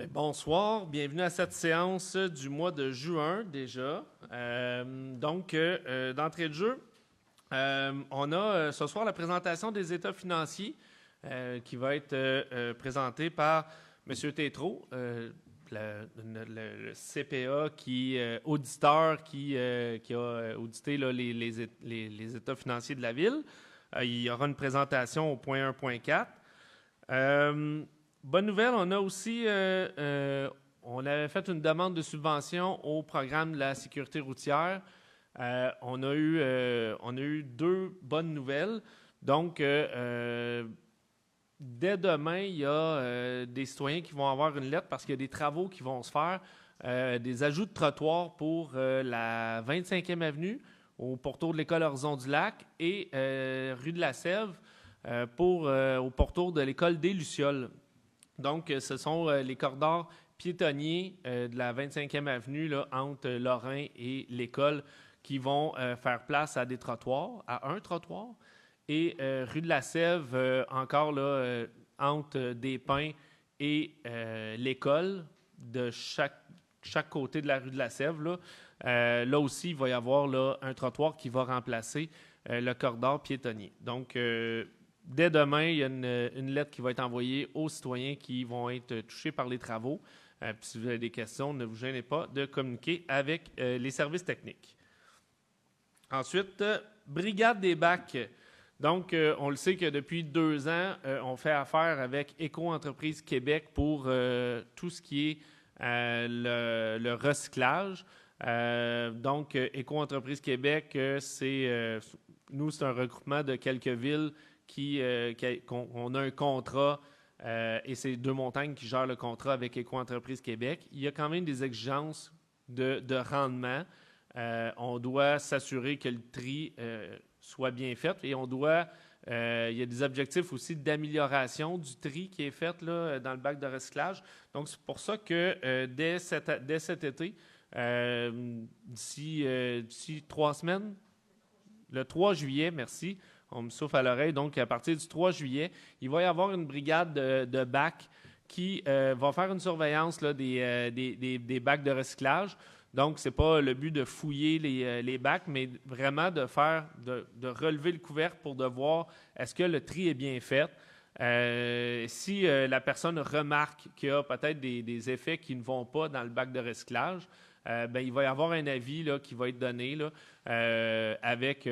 Bonsoir, bienvenue à cette séance du mois de juin déjà. D'entrée de jeu, on a ce soir la présentation des états financiers qui va être présentée par M. Tétrault, le CPA, auditeur qui a audité là, les états financiers de la Ville. Il y aura une présentation au point 1.4. Bonne nouvelle, on a aussi, on avait fait une demande de subvention au programme de la sécurité routière. On a eu deux bonnes nouvelles. Donc, dès demain, il y a des citoyens qui vont avoir une lettre parce qu'il y a des travaux qui vont se faire, des ajouts de trottoirs pour la 25e avenue au pourtour de l'école Horizon du Lac et rue de la Sève au pourtour de l'école des Lucioles. Donc, ce sont les corridors piétonniers de la 25e avenue là, entre Lorrain et l'école qui vont faire place à des trottoirs, à un trottoir. Et rue de la Sève, encore là, entre Des-Pins et l'école, de chaque côté de la rue de la Sève. Là aussi, il va y avoir là, un trottoir qui va remplacer le corridor piétonnier. Donc, dès demain, il y a une lettre qui va être envoyée aux citoyens qui vont être touchés par les travaux. Puis si vous avez des questions, ne vous gênez pas de communiquer avec les services techniques. Ensuite, Brigade des bacs. Donc, on le sait que depuis 2 ans, on fait affaire avec Éco-entreprise Québec pour tout ce qui est le recyclage. Donc, Éco-entreprise Québec, c'est un regroupement de quelques villes qu'on a un contrat et c'est Deux Montagnes qui gèrent le contrat avec Éco-entreprise Québec. Il y a quand même des exigences de rendement. On doit s'assurer que le tri soit bien fait et il y a des objectifs aussi d'amélioration du tri qui est fait là, dans le bac de recyclage. Donc, c'est pour ça que dès cet été, d'ici 3 semaines, le 3 juillet, merci, on me souffle à l'oreille. Donc, à partir du 3 juillet, il va y avoir une brigade de bacs qui va faire une surveillance là, des bacs de recyclage. Donc, ce n'est pas le but de fouiller les bacs, mais vraiment de relever le couvercle pour de voir est-ce que le tri est bien fait. Si la personne remarque qu'il y a peut-être des effets qui ne vont pas dans le bac de recyclage, il va y avoir un avis là, qui va être donné là, avec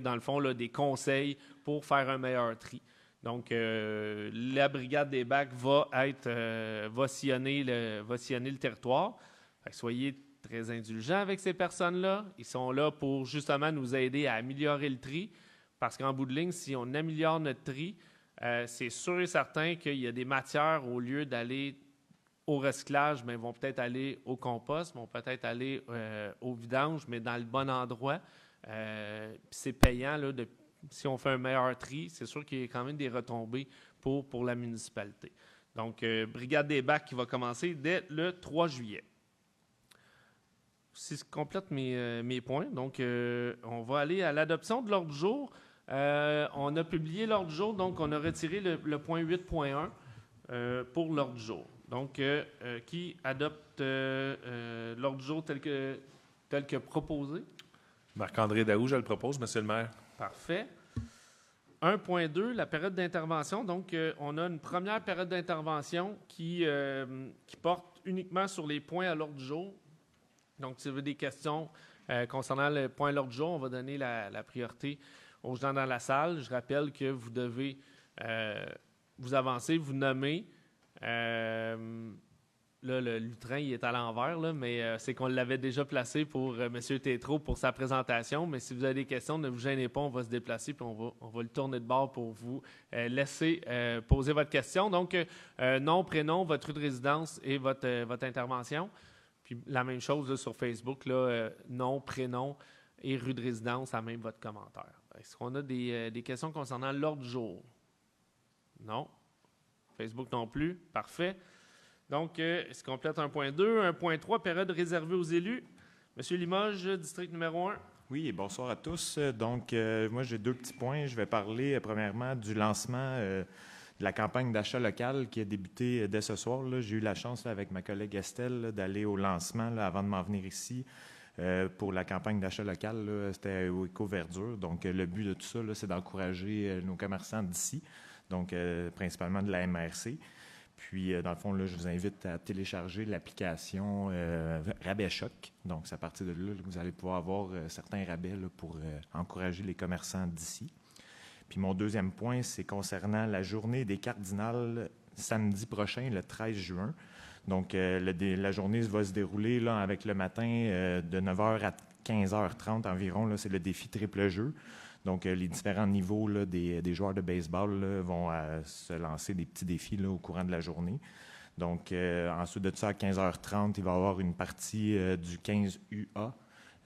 dans le fond là, des conseils pour faire un meilleur tri. Donc, la brigade des bacs va sillonner le territoire. Fait que soyez très indulgents avec ces personnes-là. Ils sont là pour justement nous aider à améliorer le tri. Parce qu'en bout de ligne, si on améliore notre tri, c'est sûr et certain qu'il y a des matières, au lieu d'aller au recyclage, mais vont peut-être aller au compost, vont peut-être aller au vidange, mais dans le bon endroit. C'est payant là, si on fait un meilleur tri, c'est sûr qu'il y a quand même des retombées pour la municipalité. Donc, Brigade des bacs qui va commencer dès le 3 juillet. Si je complète mes points, donc on va aller à l'adoption de l'ordre du jour. On a publié l'ordre du jour, donc on a retiré le point 8.1 pour l'ordre du jour. Donc, qui adopte l'ordre du jour tel que proposé? Marc-André Daou, je le propose, Monsieur le maire. Parfait. 1.2, la période d'intervention. Donc, on a une première période d'intervention qui porte uniquement sur les points à l'ordre du jour. Donc, si vous avez des questions concernant le point à l'ordre du jour, on va donner la priorité aux gens dans la salle. Je rappelle que vous devez vous avancer, vous nommer. Là, le lutrin, il est à l'envers, là, mais c'est qu'on l'avait déjà placé pour M. Tétrault pour sa présentation. Mais si vous avez des questions, ne vous gênez pas, on va se déplacer puis on va le tourner de bord pour vous laisser poser votre question. Donc, nom, prénom, votre rue de résidence et votre intervention. Puis la même chose là, sur Facebook, là, nom, prénom et rue de résidence, à même votre commentaire. Est-ce qu'on a des questions concernant l'ordre du jour? Non. Facebook non plus. Parfait. Donc, se complète 1.2. 1.3, période réservée aux élus. Monsieur Limoges, district numéro 1. Oui, et bonsoir à tous. Donc, moi, j'ai 2 petits points. Je vais parler, premièrement, du lancement de la campagne d'achat local qui a débuté dès ce soir. Là. J'ai eu la chance, là, avec ma collègue Estelle, là, d'aller au lancement là, avant de m'en venir ici pour la campagne d'achat local. Là, c'était au Éco-Verdure. Donc, le but de tout ça, là, c'est d'encourager nos commerçants d'ici, donc principalement de la MRC. Puis, dans le fond, là, je vous invite à télécharger l'application Rabais Choc. Donc, c'est à partir de là que vous allez pouvoir avoir certains rabais là, pour encourager les commerçants d'ici. Puis mon deuxième point, c'est concernant la journée des cardinals samedi prochain, le 13 juin. Donc, la journée va se dérouler là, avec le matin de 9h à 15h30 environ. Là, c'est le défi triple jeu. Donc, les différents niveaux là, des joueurs de baseball là, vont se lancer des petits défis là, au courant de la journée. Donc, ensuite de ça, à 15h30, il va y avoir une partie du 15 UA,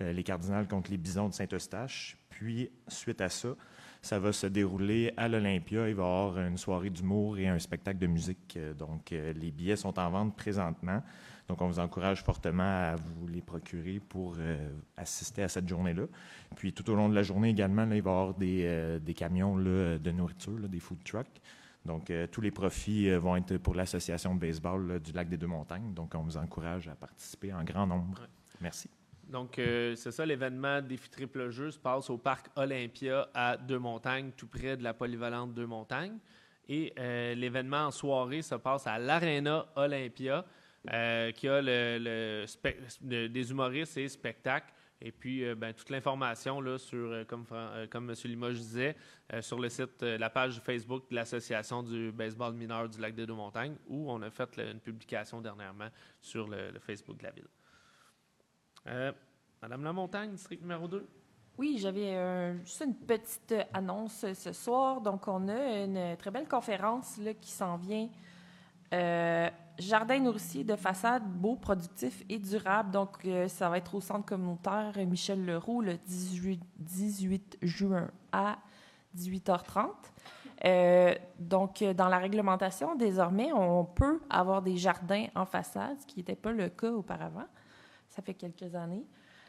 les Cardinals contre les Bisons de Saint-Eustache. Puis, suite à ça, ça va se dérouler à l'Olympia. Il va y avoir une soirée d'humour et un spectacle de musique. Donc, les billets sont en vente présentement. Donc, on vous encourage fortement à vous les procurer pour assister à cette journée-là. Puis, tout au long de la journée également, là, il va y avoir des camions là, de nourriture, là, des food trucks. Donc, tous les profits vont être pour l'association de baseball là, du Lac-des-Deux-Montagnes. Donc, on vous encourage à participer en grand nombre. Merci. Donc, c'est ça, l'événement Défi Triple Jeu se passe au Parc Olympia à Deux-Montagnes, tout près de la polyvalente Deux-Montagnes. Et l'événement en soirée se passe à l'Arena Olympia, qui a des humoristes et spectacles. Et puis, toute l'information là, sur, comme M. Limoges disait, sur le site, la page Facebook de l'Association du baseball mineur du Lac-des-Deux-Montagnes, où on a fait une publication dernièrement sur le Facebook de la ville. Madame Lamontagne, district numéro 2. Oui, j'avais juste une petite annonce ce soir. Donc, on a une très belle conférence là, qui s'en vient. Jardin nourricier de façade beau, productif et durable. Donc, ça va être au centre communautaire Michel Leroux le 18 juin à 18h30. Donc, dans la réglementation, désormais, on peut avoir des jardins en façade, ce qui n'était pas le cas auparavant. Ça fait quelques années.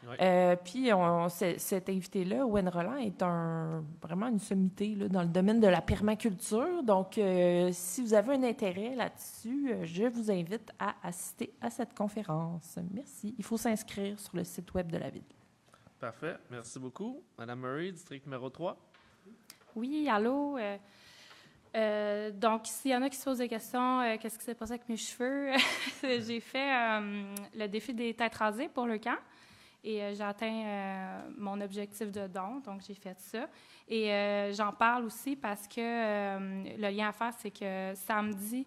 Oui. Puis, cet invité-là, Owen Roland, est vraiment une sommité là, dans le domaine de la permaculture. Donc, si vous avez un intérêt là-dessus, je vous invite à assister à cette conférence. Merci. Il faut s'inscrire sur le site web de la Ville. Parfait. Merci beaucoup. Madame Murray, district numéro 3. Oui, allô. Donc, s'il y en a qui se posent des questions, qu'est-ce qui s'est passé avec mes cheveux? J'ai fait le défi des têtes rasées pour le camp et j'ai atteint mon objectif de don, donc j'ai fait ça. Et j'en parle aussi parce que le lien à faire, c'est que samedi,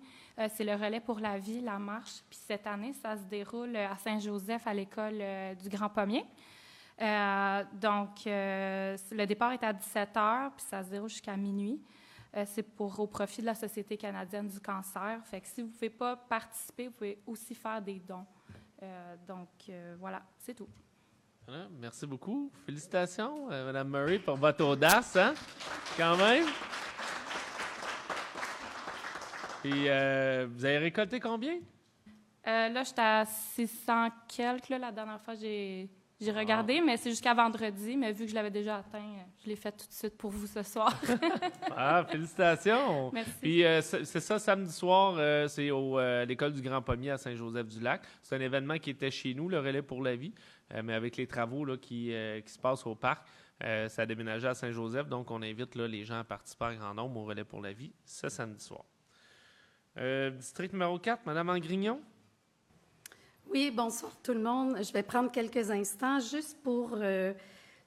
c'est le relais pour la vie, la marche. Puis cette année, ça se déroule à Saint-Joseph, à l'école du Grand Pommier. Donc, le départ est à 17h, puis ça se déroule jusqu'à minuit. C'est au profit de la Société canadienne du cancer. Fait que si vous ne pouvez pas participer, vous pouvez aussi faire des dons. Voilà, c'est tout. Voilà, merci beaucoup. Félicitations, Mme Murray, pour votre audace, hein? Quand même. Puis, vous avez récolté combien? Là, j'étais à 600 quelques. Là, la dernière fois, j'ai regardé, mais c'est jusqu'à vendredi. Mais vu que je l'avais déjà atteint, je l'ai fait tout de suite pour vous ce soir. Ah, félicitations! Merci. Puis c'est ça, samedi soir, c'est à l'École du Grand Pommier à Saint-Joseph-du-Lac. C'est un événement qui était chez nous, le Relais pour la vie, mais avec les travaux là, qui se passent au parc, ça a déménagé à Saint-Joseph. Donc, on invite là, les gens à participer en grand nombre au Relais pour la vie ce samedi soir. District numéro 4, Mme Angrignon. Oui, bonsoir tout le monde. Je vais prendre quelques instants juste pour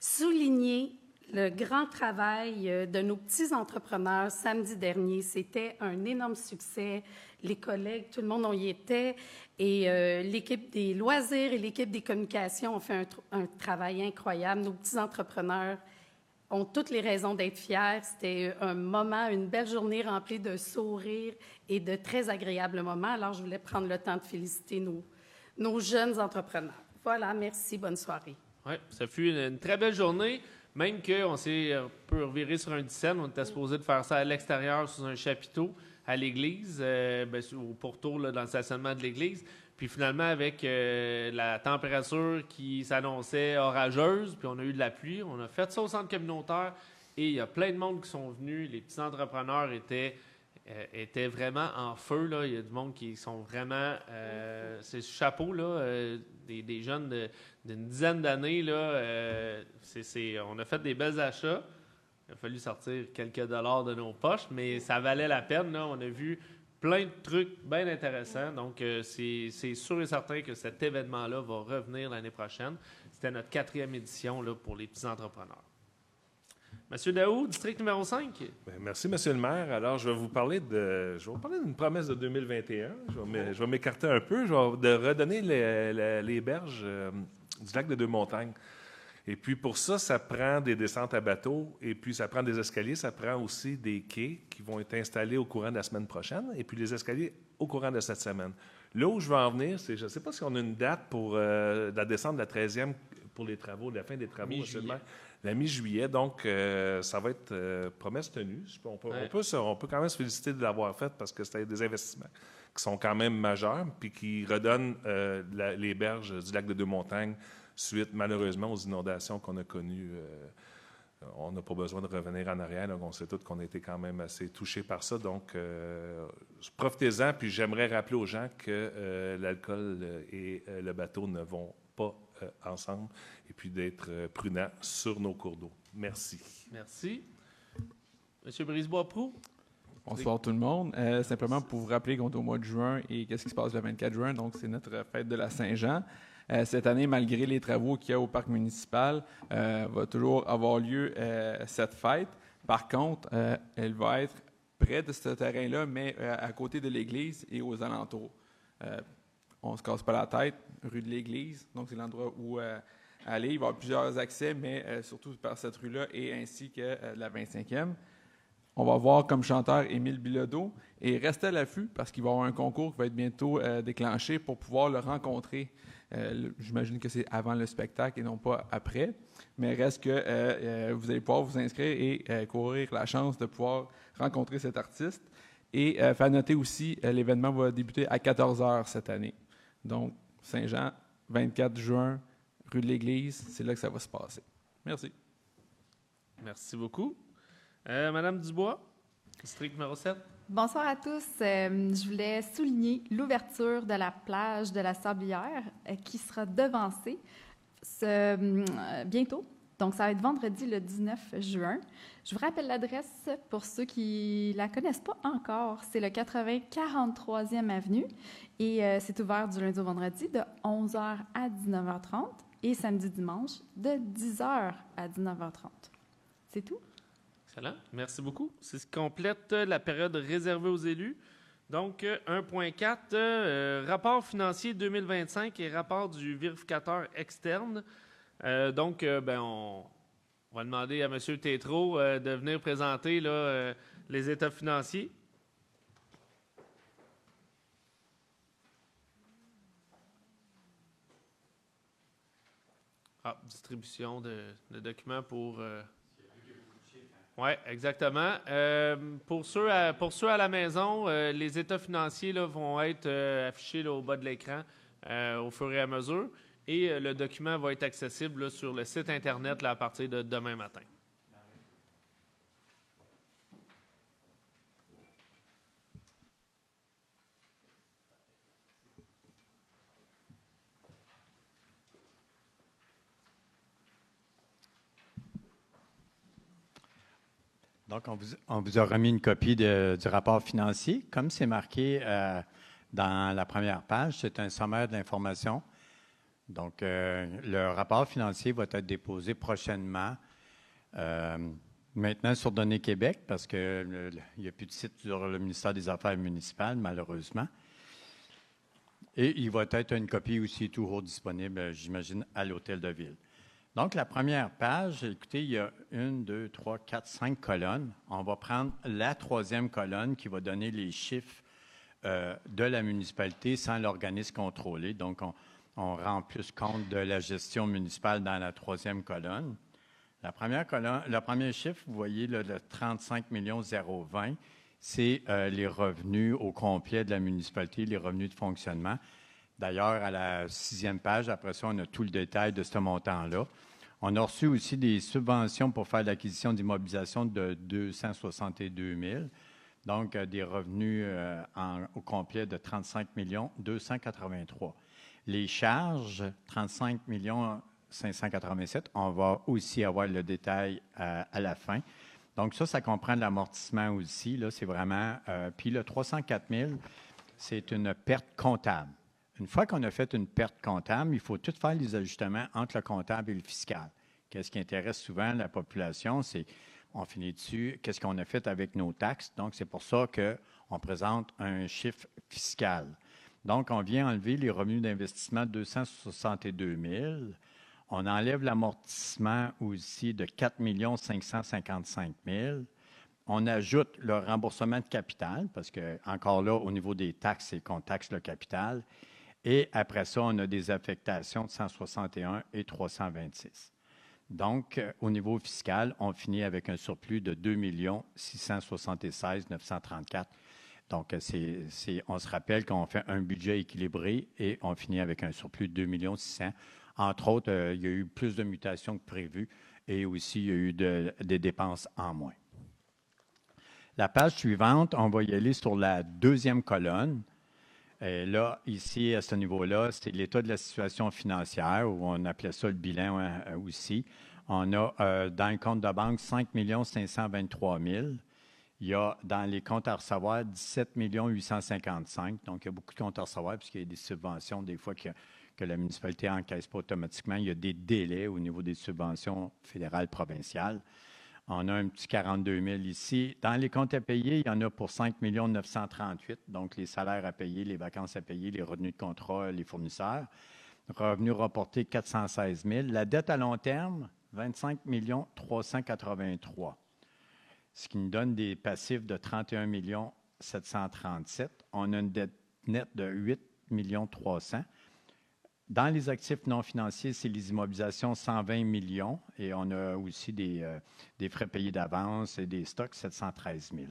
souligner le grand travail de nos petits entrepreneurs samedi dernier. C'était un énorme succès. Les collègues, tout le monde y était. Et l'équipe des loisirs et l'équipe des communications ont fait un travail incroyable. Nos petits entrepreneurs ont toutes les raisons d'être fiers. C'était un moment, une belle journée remplie de sourires et de très agréables moments. Alors, je voulais prendre le temps de féliciter nos jeunes entrepreneurs. Voilà, merci, bonne soirée. Oui, ça fut une très belle journée, même qu'on s'est un peu reviré sur un dixaine. On était supposé de faire ça à l'extérieur, sous un chapiteau, à l'église, au pourtour, là, dans le stationnement de l'église. Puis finalement, avec la température qui s'annonçait orageuse, puis on a eu de la pluie, on a fait ça au centre communautaire et il y a plein de monde qui sont venus. Les petits entrepreneurs étaient était vraiment en feu. Là. Il y a du monde qui sont vraiment... c'est ce chapeau, là, des jeunes d'une dizaine d'années. Là, on a fait des belles achats. Il a fallu sortir quelques dollars de nos poches, mais ça valait la peine. Là. On a vu plein de trucs bien intéressants. Donc, c'est sûr et certain que cet événement-là va revenir l'année prochaine. C'était notre 4e édition là, pour les petits entrepreneurs. Monsieur Daou, district numéro 5. Bien, merci, Monsieur le maire. Alors, je vais vous parler d'une promesse de 2021. Je vais m'écarter un peu. Je vais redonner les berges du lac des Deux-Montagnes. Et puis, pour ça, ça prend des descentes à bateau, et puis ça prend des escaliers, ça prend aussi des quais qui vont être installés au courant de la semaine prochaine, et puis les escaliers au courant de cette semaine. Là où je veux en venir, c'est, je ne sais pas si on a une date pour la descente de la 13e pour les travaux, la fin des travaux, Mi-juillet. La mi-juillet. Donc, ça va être promesse tenue. On peut quand même se féliciter de l'avoir fait parce que c'était des investissements qui sont quand même majeurs, puis qui redonnent les berges du lac des Deux-Montagnes suite, malheureusement, aux inondations qu'on a connues. On n'a pas besoin de revenir en arrière. Donc, on sait tous qu'on a été quand même assez touchés par ça. Donc, profitez-en. Puis, j'aimerais rappeler aux gens que l'alcool et le bateau ne vont pas ensemble. Et puis, d'être prudents sur nos cours d'eau. Merci. Merci. Monsieur Brisebois-Proulx. Bonsoir tout le monde. Simplement pour vous rappeler qu'on est au mois de juin et qu'est-ce qui se passe le 24 juin. Donc, c'est notre fête de la Saint-Jean. Cette année, malgré les travaux qu'il y a au parc municipal, va toujours avoir lieu cette fête. Par contre, elle va être près de ce terrain-là, mais à côté de l'église et aux alentours. On ne se casse pas la tête, rue de l'église, donc c'est l'endroit où aller. Il va y avoir plusieurs accès, mais surtout par cette rue-là et ainsi que la 25e. On va voir comme chanteur Émile Bilodeau et restez à l'affût parce qu'il va y avoir un concours qui va être bientôt déclenché pour pouvoir le rencontrer. J'imagine que c'est avant le spectacle et non pas après, mais reste que vous allez pouvoir vous inscrire et courir la chance de pouvoir rencontrer cet artiste. Et faire noter aussi, l'événement va débuter à 14h cette année. Donc, Saint-Jean, 24 juin, rue de l'Église, c'est là que ça va se passer. Merci. Merci beaucoup. Madame Dubois, district numéro 7. Bonsoir à tous. Je voulais souligner l'ouverture de la plage de la Sablière qui sera devancée bientôt. Donc, ça va être vendredi le 19 juin. Je vous rappelle l'adresse pour ceux qui ne la connaissent pas encore. C'est le 43e Avenue et c'est ouvert du lundi au vendredi de 11h à 19h30 et samedi-dimanche de 10h à 19h30. C'est tout? Excellent. Merci beaucoup. C'est ce qui complète la période réservée aux élus. Donc, 1.4, rapport financier 2025 et rapport du vérificateur externe. Donc, on va demander à M. Tétrault de venir présenter là, les états financiers. Distribution de documents pour... Oui, exactement. Pour ceux à la maison, les états financiers là, vont être affichés là, au bas de l'écran au fur et à mesure. Et le document va être accessible là, sur le site Internet là, à partir de demain matin. Donc, on vous a remis une copie du rapport financier. Comme c'est marqué dans la première page, c'est un sommaire d'informations. Donc, le rapport financier va être déposé prochainement, maintenant sur Données Québec, parce qu'il n'y a plus de site sur le ministère des Affaires municipales, malheureusement. Et il va être une copie aussi toujours disponible, j'imagine, à l'Hôtel de Ville. Donc, la première page, écoutez, il y a 1, 2, 3, 4, 5 colonnes. On va prendre la 3e colonne qui va donner les chiffres de la municipalité sans l'organisme contrôlé. Donc, on rend plus compte de la gestion municipale dans la 3e colonne. La première colonne, le premier chiffre, vous voyez, là, le 35 020, c'est les revenus au complet de la municipalité, les revenus de fonctionnement. D'ailleurs, à la 6e page, après ça, on a tout le détail de ce montant-là. On a reçu aussi des subventions pour faire l'acquisition d'immobilisation de 262 000. Donc, des revenus au complet de 35 283 000. Les charges, 35 587 000. On va aussi avoir le détail à la fin. Donc, ça comprend de l'amortissement aussi. Là, c'est vraiment... puis le 304 000, c'est une perte comptable. Une fois qu'on a fait une perte comptable, il faut tout faire les ajustements entre le comptable et le fiscal. Qu'est-ce qui intéresse souvent la population, c'est, on finit dessus, qu'est-ce qu'on a fait avec nos taxes. Donc, c'est pour ça qu'on présente un chiffre fiscal. Donc, on vient enlever les revenus d'investissement de 262 000. On enlève l'amortissement aussi de 4 555 000. On ajoute le remboursement de capital, parce que encore là, au niveau des taxes, c'est qu'on taxe le capital. Et après ça, on a des affectations de 161 et 326. Donc, au niveau fiscal, on finit avec un surplus de 2 676 934. Donc, on se rappelle qu'on fait un budget équilibré et on finit avec un surplus de 2 600 000. Entre autres, il y a eu plus de mutations que prévu et aussi il y a eu des dépenses en moins. La page suivante, on va y aller sur la deuxième colonne. Et là, ici, à ce niveau-là, c'est l'état de la situation financière, ou on appelait ça le bilan aussi. On a dans le compte de banque 5 523 000. Il y a dans les comptes à recevoir 17 855 000. Donc, il y a beaucoup de comptes à recevoir puisqu'il y a des subventions, des fois, que la municipalité n'encaisse pas automatiquement. Il y a des délais au niveau des subventions fédérales, provinciales. On a un petit 42 000 ici. Dans les comptes à payer, il y en a pour 5 938 000, donc les salaires à payer, les vacances à payer, les revenus de contrat, les fournisseurs. Revenus rapportés, 416 000. La dette à long terme, 25 383 000, ce qui nous donne des passifs de 31 737 000. On a une dette nette de 8 300 000. Dans les actifs non financiers, c'est les immobilisations 120 millions et on a aussi des frais payés d'avance et des stocks 713 000.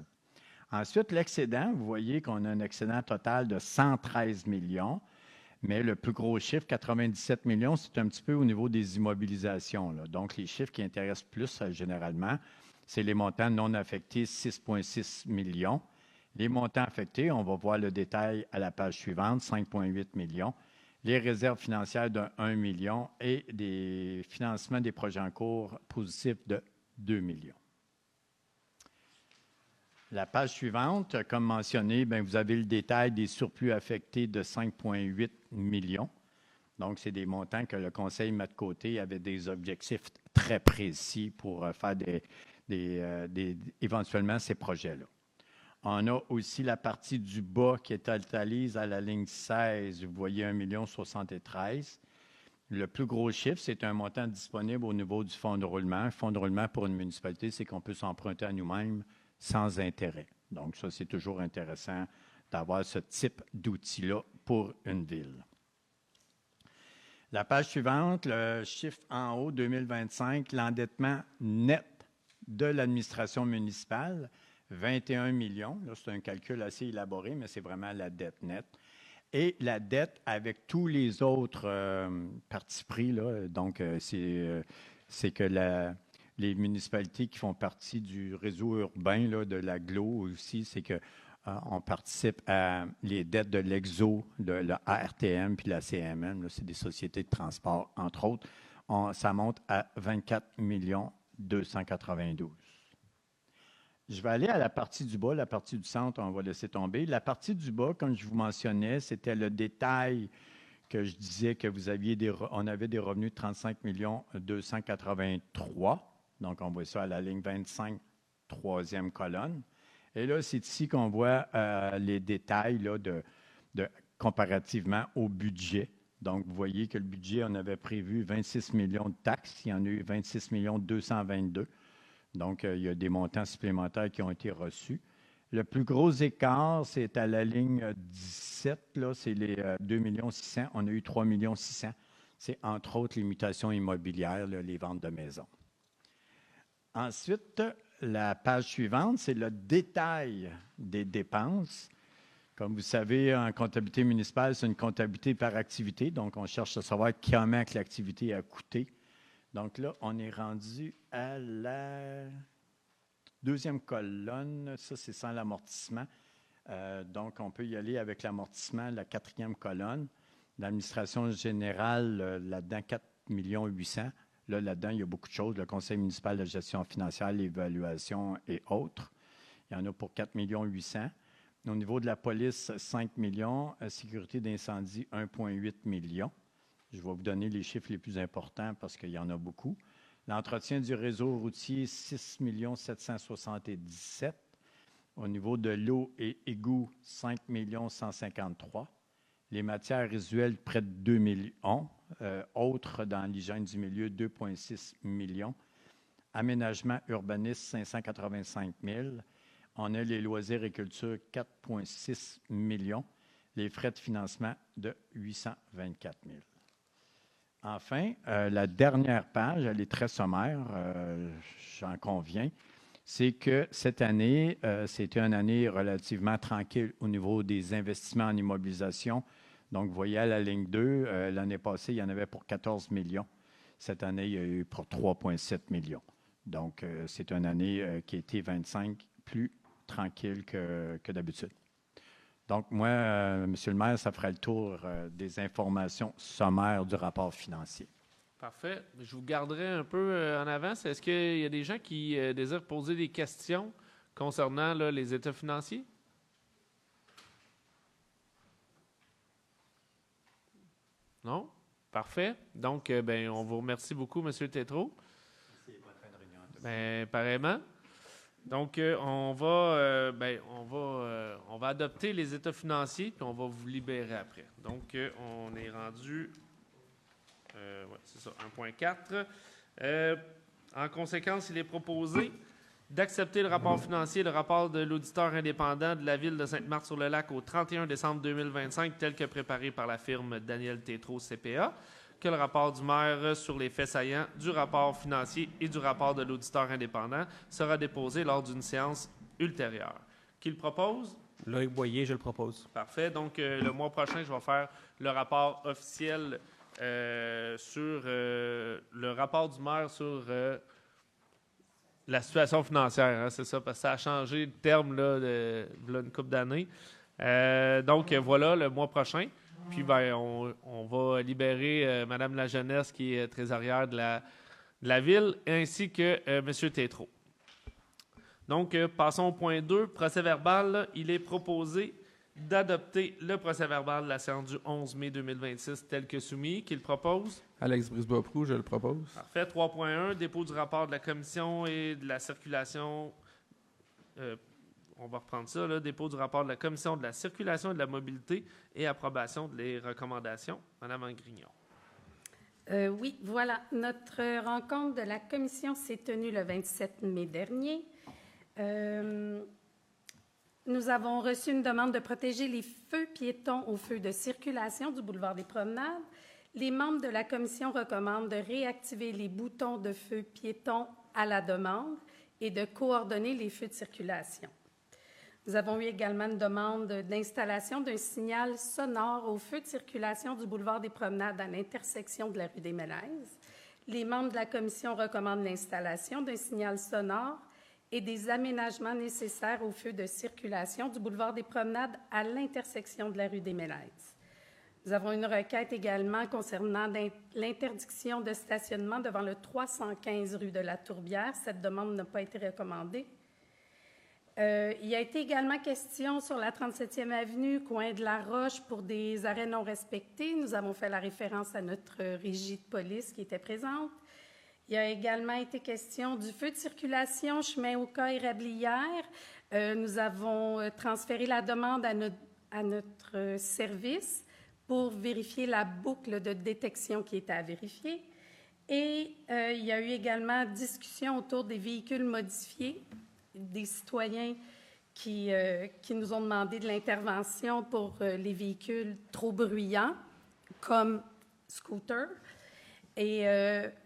Ensuite, l'excédent, vous voyez qu'on a un excédent total de 113 millions, mais le plus gros chiffre, 97 millions, c'est un petit peu au niveau des immobilisations, là. Donc, les chiffres qui intéressent plus généralement, c'est les montants non affectés, 6,6 millions. Les montants affectés, on va voir le détail à la page suivante, 5,8 millions. Les réserves financières de 1 million et des financements des projets en cours positifs de 2 millions. La page suivante, comme mentionné, bien, vous avez le détail des surplus affectés de 5,8 millions. Donc, c'est des montants que le Conseil met de côté avec des objectifs très précis pour faire éventuellement ces projets-là. On a aussi la partie du bas qui totalise à la ligne 16. Vous voyez 1 073 000. Le plus gros chiffre, c'est un montant disponible au niveau du fonds de roulement. Un fonds de roulement pour une municipalité, c'est qu'on peut s'emprunter à nous-mêmes sans intérêt. Donc, ça, c'est toujours intéressant d'avoir ce type d'outil-là pour une ville. La page suivante, le chiffre en haut, 2025, l'endettement net de l'administration municipale. 21 millions, là, c'est un calcul assez élaboré, mais c'est vraiment la dette nette. Et la dette avec tous les autres partis pris, là, donc c'est que les municipalités qui font partie du réseau urbain là, de l'AGLO aussi, c'est qu'on participe à les dettes de l'EXO, de la ARTM puis la CMM, là, c'est des sociétés de transport, entre autres. Ça monte à 24 292 000. Je vais aller à la partie du bas, la partie du centre, on va laisser tomber. La partie du bas, comme je vous mentionnais, c'était le détail que je disais que on avait des revenus de 35 283 000. Donc, on voit ça à la ligne 25, troisième colonne. Et là, c'est ici qu'on voit les détails là, comparativement au budget. Donc, vous voyez que le budget, on avait prévu 26 millions de taxes. Il y en a eu 26 222 000. Donc, il y a des montants supplémentaires qui ont été reçus. Le plus gros écart, c'est à la ligne 17, là, c'est les 2 600 000. On a eu 3 600 000. C'est entre autres les mutations immobilières, là, les ventes de maisons. Ensuite, la page suivante, c'est le détail des dépenses. Comme vous savez, en comptabilité municipale, c'est une comptabilité par activité. Donc, on cherche à savoir comment que l'activité a coûté. Donc là, on est rendu à la deuxième colonne, ça, c'est sans l'amortissement. Donc, on peut y aller avec l'amortissement, la quatrième colonne. L'administration générale, là-dedans, 4 800 000. Là-dedans, il y a beaucoup de choses. Le Conseil municipal de gestion financière, l'évaluation et autres. Il y en a pour 4 800 000. Au niveau de la police, 5 millions. Sécurité d'incendie, 1,8 million. Je vais vous donner les chiffres les plus importants parce qu'il y en a beaucoup. L'entretien du réseau routier, 6 777 000. Au niveau de l'eau et égouts, 5 153 000. Les matières résiduelles, près de 2 millions. Autres dans l'hygiène du milieu, 2,6 millions. Aménagement urbaniste, 585 000. On a les loisirs et culture, 4,6 millions. Les frais de financement de 824 000. Enfin, la dernière page, elle est très sommaire, j'en conviens, c'est que cette année, c'était une année relativement tranquille au niveau des investissements en immobilisation. Donc, vous voyez à la ligne 2, l'année passée, il y en avait pour 14 millions. Cette année, il y a eu pour 3,7 millions. Donc, c'est une année qui a été 25 plus tranquille que d'habitude. Donc, moi, Monsieur le maire, ça ferait le tour des informations sommaires du rapport financier. Parfait. Je vous garderai un peu en avance. Est-ce qu'il y a des gens qui désirent poser des questions concernant là, les états financiers? Non? Parfait. Donc, on vous remercie beaucoup, M. Tétrault. Merci. Bonne fin de réunion. Pareillement. Donc, on va adopter les états financiers, puis on va vous libérer après. Donc, on est rendu, c'est ça, 1.4. En conséquence, il est proposé d'accepter le rapport financier, le rapport de l'auditeur indépendant de la Ville de Sainte-Marthe-sur-le-Lac au 31 décembre 2025, tel que préparé par la firme Daniel Tétrault CPA, que le rapport du maire sur les faits saillants du rapport financier et du rapport de l'auditeur indépendant sera déposé lors d'une séance ultérieure. Qui le propose? Loïc Boyer, je le propose. Parfait. Donc, le mois prochain, je vais faire le rapport officiel sur le rapport du maire sur la situation financière. Hein, c'est ça, parce que ça a changé de terme là, une couple d'années. Donc, voilà, le mois prochain. Puis, on va libérer Mme la Jeunesse, qui est trésorière de la Ville, ainsi que M. Tétrault. Donc, passons au point 2, procès-verbal. Là, il est proposé d'adopter le procès-verbal de la séance du 11 mai 2026 tel que soumis. Qui le propose? Alex Brisebois-Proulx, je le propose. Parfait. 3.1, dépôt du rapport de la commission et de la circulation... on va reprendre ça, là. Dépôt du rapport de la commission de la circulation et de la mobilité et approbation des recommandations. Madame Angrignon. Oui, voilà. Notre rencontre de la commission s'est tenue le 27 mai dernier. Nous avons reçu une demande de protéger les feux piétons aux feux de circulation du boulevard des Promenades. Les membres de la commission recommandent de réactiver les boutons de feux piétons à la demande et de coordonner les feux de circulation. Nous avons eu également une demande d'installation d'un signal sonore aux feux de circulation du boulevard des Promenades à l'intersection de la rue des Mélèzes. Les membres de la commission recommandent l'installation d'un signal sonore et des aménagements nécessaires aux feux de circulation du boulevard des Promenades à l'intersection de la rue des Mélèzes. Nous avons une requête également concernant l'interdiction de stationnement devant le 315 rue de la Tourbière. Cette demande n'a pas été recommandée. Il y a été également question sur la 37e avenue, coin de la Roche, pour des arrêts non respectés. Nous avons fait la référence à notre régie de police qui était présente. Il y a également été question du feu de circulation, chemin Oka-Érablière. Nous avons transféré la demande à notre service pour vérifier la boucle de détection qui était à vérifier. Et il y a eu également discussion autour des véhicules modifiés, des citoyens qui nous ont demandé de l'intervention pour les véhicules trop bruyants, comme scooters. Et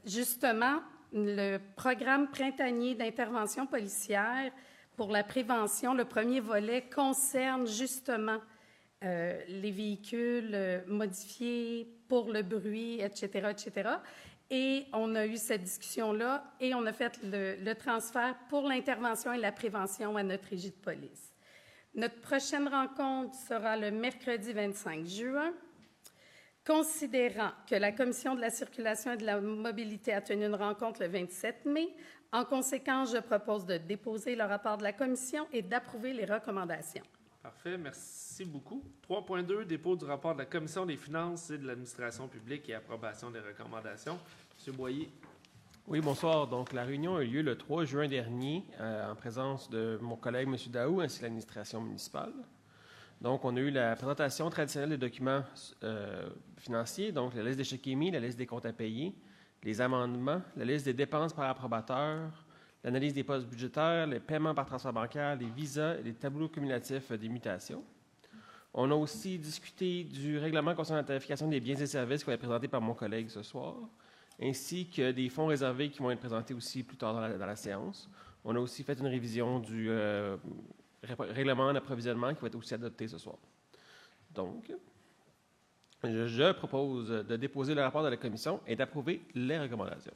justement, le programme printanier d'intervention policière pour la prévention, le premier volet, concerne justement les véhicules modifiés pour le bruit, etc., etc. Et on a eu cette discussion-là et on a fait le transfert pour l'intervention et la prévention à notre régie de police. Notre prochaine rencontre sera le mercredi 25 juin. Considérant que la Commission de la circulation et de la mobilité a tenu une rencontre le 27 mai, en conséquence, je propose de déposer le rapport de la Commission et d'approuver les recommandations. Parfait, merci beaucoup. 3.2, dépôt du rapport de la Commission des finances et de l'administration publique et approbation des recommandations. M. Boyer. Oui, bonsoir. Donc, la réunion a eu lieu le 3 juin dernier en présence de mon collègue M. Daou ainsi que l'administration municipale. Donc, on a eu la présentation traditionnelle des documents financiers, donc la liste des chèques émis, la liste des comptes à payer, les amendements, la liste des dépenses par approbateur, l'analyse des postes budgétaires, les paiements par transfert bancaire, les visas et les tableaux cumulatifs des mutations. On a aussi discuté du règlement concernant la tarification des biens et services qui va être présenté par mon collègue ce soir, ainsi que des fonds réservés qui vont être présentés aussi plus tard dans la séance. On a aussi fait une révision du règlement d'approvisionnement qui va être aussi adopté ce soir. Donc, je propose de déposer le rapport de la commission et d'approuver les recommandations.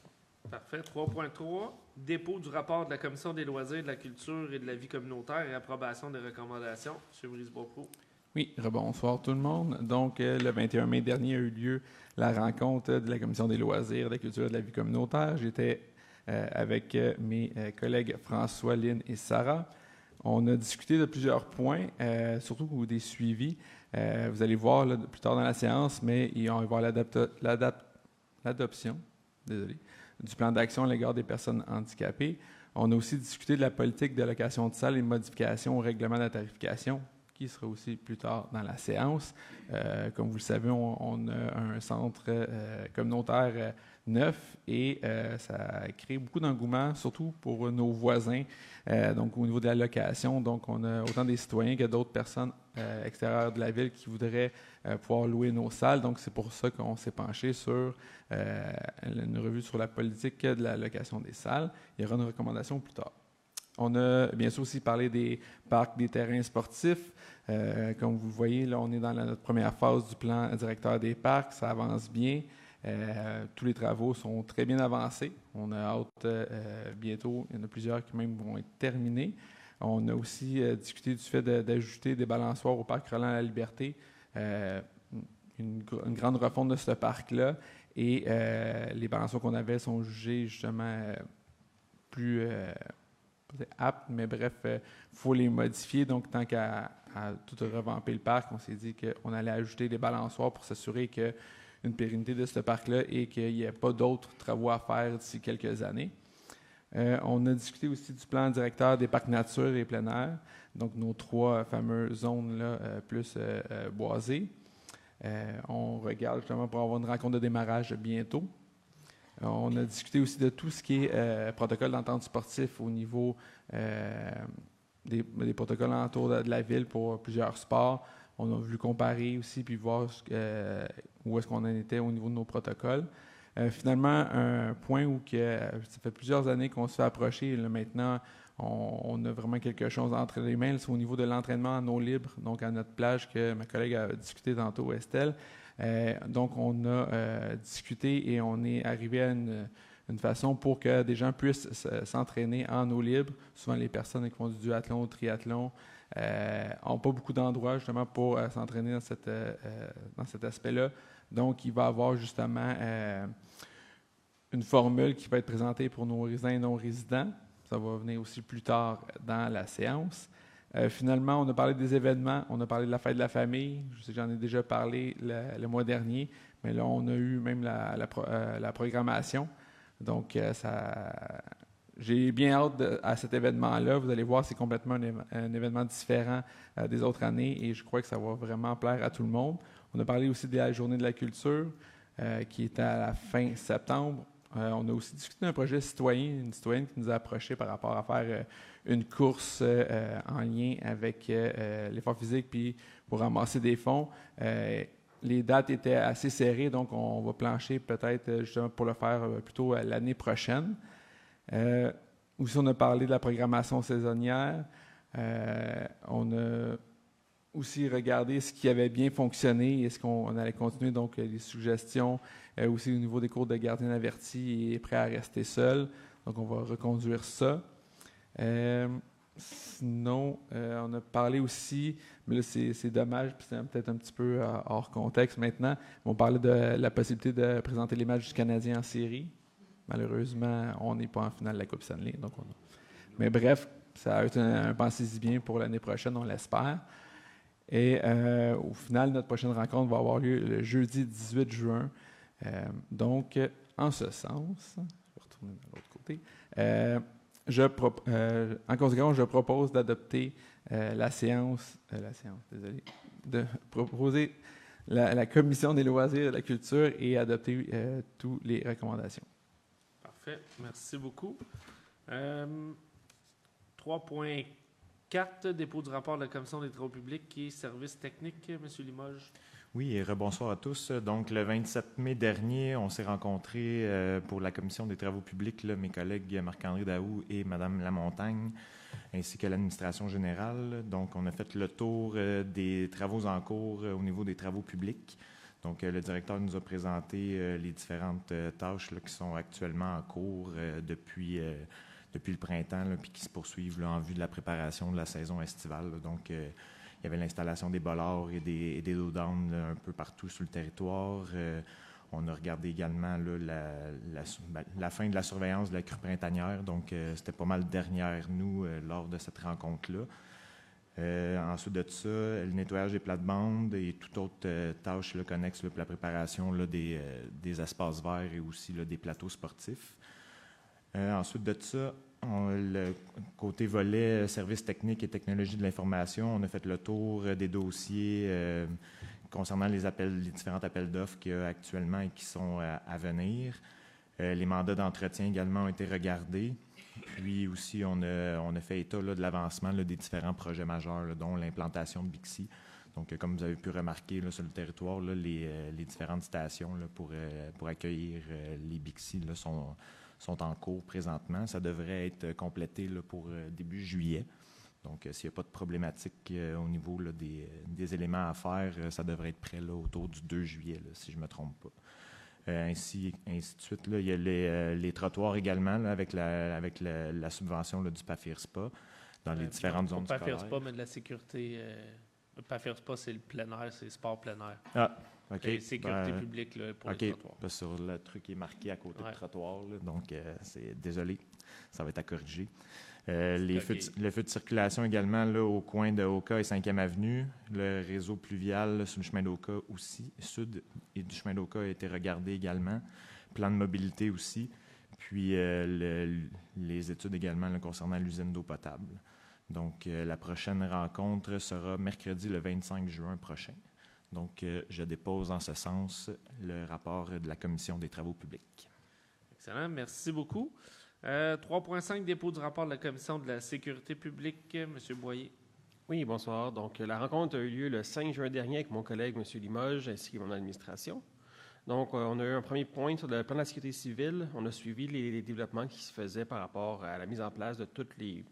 Parfait. 3.3, dépôt du rapport de la Commission des loisirs, de la culture et de la vie communautaire et approbation des recommandations. M. Brisebois-Pro. Oui, bonsoir tout le monde. Donc, le 21 mai dernier a eu lieu la rencontre de la Commission des loisirs, de la culture et de la vie communautaire. J'étais avec mes collègues François, Lynn et Sarah. On a discuté de plusieurs points, surtout des suivis. Vous allez voir là, plus tard dans la séance, mais il va y avoir l'adoption du plan d'action à l'égard des personnes handicapées. On a aussi discuté de la politique de location de salles et de modification au règlement de la tarification, qui sera aussi plus tard dans la séance. Comme vous le savez, on a un centre communautaire neuf et ça a créé beaucoup d'engouement, surtout pour nos voisins, donc au niveau de la location. Donc, on a autant des citoyens que d'autres personnes extérieures de la ville qui voudraient pouvoir louer nos salles. Donc, c'est pour ça qu'on s'est penché sur une revue sur la politique de la location des salles. Il y aura une recommandation plus tard. On a bien sûr aussi parlé des parcs, des terrains sportifs. Comme vous le voyez, là, on est dans notre première phase du plan directeur des parcs. Ça avance bien. Tous les travaux sont très bien avancés. On a hâte bientôt. Il y en a plusieurs qui même vont être terminés. On a aussi discuté du fait d'ajouter des balançoires au parc Roland-La Liberté. Une grande refonte de ce parc-là. Et les balançoires qu'on avait sont jugés justement plus aptes, mais bref, il faut les modifier. Donc, tant qu'à tout revamper le parc, on s'est dit qu'on allait ajouter des balançoires pour s'assurer qu'une pérennité de ce parc-là et qu'il n'y ait pas d'autres travaux à faire d'ici quelques années. On a discuté aussi du plan directeur des parcs nature et plein air, donc nos 3 fameuses zones-là plus boisées. On regarde justement pour avoir une rencontre de démarrage bientôt. On a discuté aussi de tout ce qui est protocole d'entente sportif au niveau des protocoles autour de la ville pour plusieurs sports. On a voulu comparer aussi puis voir où est-ce qu'on en était au niveau de nos protocoles. Finalement, un point où ça fait plusieurs années qu'on se fait approcher. Là, maintenant, on a vraiment quelque chose entre les mains. C'est au niveau de l'entraînement en eau libre, donc à notre plage que ma collègue a discuté tantôt, Estelle. Donc, on a discuté et on est arrivé à une façon pour que des gens puissent s'entraîner en eau libre. Souvent, les personnes qui font du duathlon ou triathlon n'ont pas beaucoup d'endroits justement pour s'entraîner dans cet aspect-là. Donc, il va y avoir justement une formule qui va être présentée pour nos résidents et non-résidents. Ça va venir aussi plus tard dans la séance. Finalement, on a parlé des événements, on a parlé de la fête de la famille. Je sais que j'en ai déjà parlé le mois dernier, mais là, on a eu même la programmation. Donc, j'ai bien hâte à cet événement-là. Vous allez voir, c'est complètement un événement différent des autres années et je crois que ça va vraiment plaire à tout le monde. On a parlé aussi de la Journée de la culture qui est à la fin septembre. On a aussi discuté d'un projet citoyen, une citoyenne qui nous a approché par rapport à faire une course en lien avec l'effort physique puis pour ramasser des fonds. Les dates étaient assez serrées, donc on va plancher peut-être justement pour le faire plutôt l'année prochaine. Aussi, on a parlé de la programmation saisonnière. On a aussi regarder ce qui avait bien fonctionné, est-ce qu'on allait continuer, donc les suggestions, aussi au niveau des cours de gardien averti et prêt à rester seul. Donc, on va reconduire ça. Sinon, on a parlé aussi, mais là, c'est dommage, puis c'est peut-être un petit peu hors contexte maintenant, on parlait de la possibilité de présenter les matchs du Canadien en série. Malheureusement, on n'est pas en finale de la Coupe Stanley. Mais bref, ça a été un pensez-y bien pour l'année prochaine, on l'espère. Et au final, notre prochaine rencontre va avoir lieu le jeudi 18 juin. Donc, en ce sens, je vais retourner de l'autre côté. En conséquence, je propose d'adopter de proposer la Commission des loisirs et de la culture et adopter toutes les recommandations. Parfait. Merci beaucoup. 3.4, dépôt du rapport de la Commission des travaux publics et services techniques. M. Limoges. Oui, et rebonsoir à tous. Donc, le 27 mai dernier, on s'est rencontrés pour la Commission des travaux publics, là, mes collègues Marc-André Daou et Mme Lamontagne, ainsi que l'administration générale. Donc, on a fait le tour des travaux en cours au niveau des travaux publics. Donc, le directeur nous a présenté les différentes tâches là, qui sont actuellement en cours depuis le printemps, là, puis qui se poursuivent là, en vue de la préparation de la saison estivale. Là. Donc, il y avait l'installation des bollards et des dowdowns un peu partout sur le territoire. On a regardé également là, la fin de la surveillance de la crue printanière. Donc, c'était pas mal derrière nous lors de cette rencontre-là. Ensuite de ça, le nettoyage des plates-bandes et toute autre tâche là, connexe pour la préparation là, des espaces verts et aussi là, des plateaux sportifs. Ensuite de ça, le côté volet services techniques et technologies de l'information, on a fait le tour des dossiers concernant les différents appels d'offres qu'il y a actuellement et qui sont à venir. Les mandats d'entretien également ont été regardés. Puis aussi, on a fait état là, de l'avancement là, des différents projets majeurs, là, dont l'implantation de Bixi. Donc, comme vous avez pu remarquer là, sur le territoire, là, les différentes stations là, pour accueillir les Bixi là, sont en cours présentement. Ça devrait être complété là, pour début juillet. Donc, s'il n'y a pas de problématique au niveau là, des éléments à faire, ça devrait être prêt là, autour du 2 juillet, là, si je ne me trompe pas. Ainsi de suite. Là, il y a les trottoirs également là, avec la subvention là, du PAFIR-SPA dans les différentes zones scolaires. PAFIR-SPA, mais de la sécurité. Le PAFIR-SPA, c'est le plein air, c'est sport plein air. Ah, OK. C'est sécurité publique là, pour les trottoirs. OK. Sur le truc qui est marqué à côté du trottoir. Là, donc, désolé, ça va être à corriger. Le feu de circulation également là, au coin de Oka et 5e Avenue. Le réseau pluvial là, sur le chemin d'Oka aussi. Sud et du chemin d'Oka a été regardé également. Plan de mobilité aussi. Puis les études également là, concernant l'usine d'eau potable. Donc, la prochaine rencontre sera mercredi le 25 juin prochain. Donc, je dépose en ce sens le rapport de la Commission des travaux publics. Excellent. Merci beaucoup. 3.5, dépôt du rapport de la Commission de la sécurité publique. M. Boyer. Oui, bonsoir. Donc, la rencontre a eu lieu le 5 juin dernier avec mon collègue, M. Limoges, ainsi que mon administration. Donc, on a eu un premier point sur le plan de la sécurité civile. On a suivi les développements qui se faisaient par rapport à la mise en place de tous les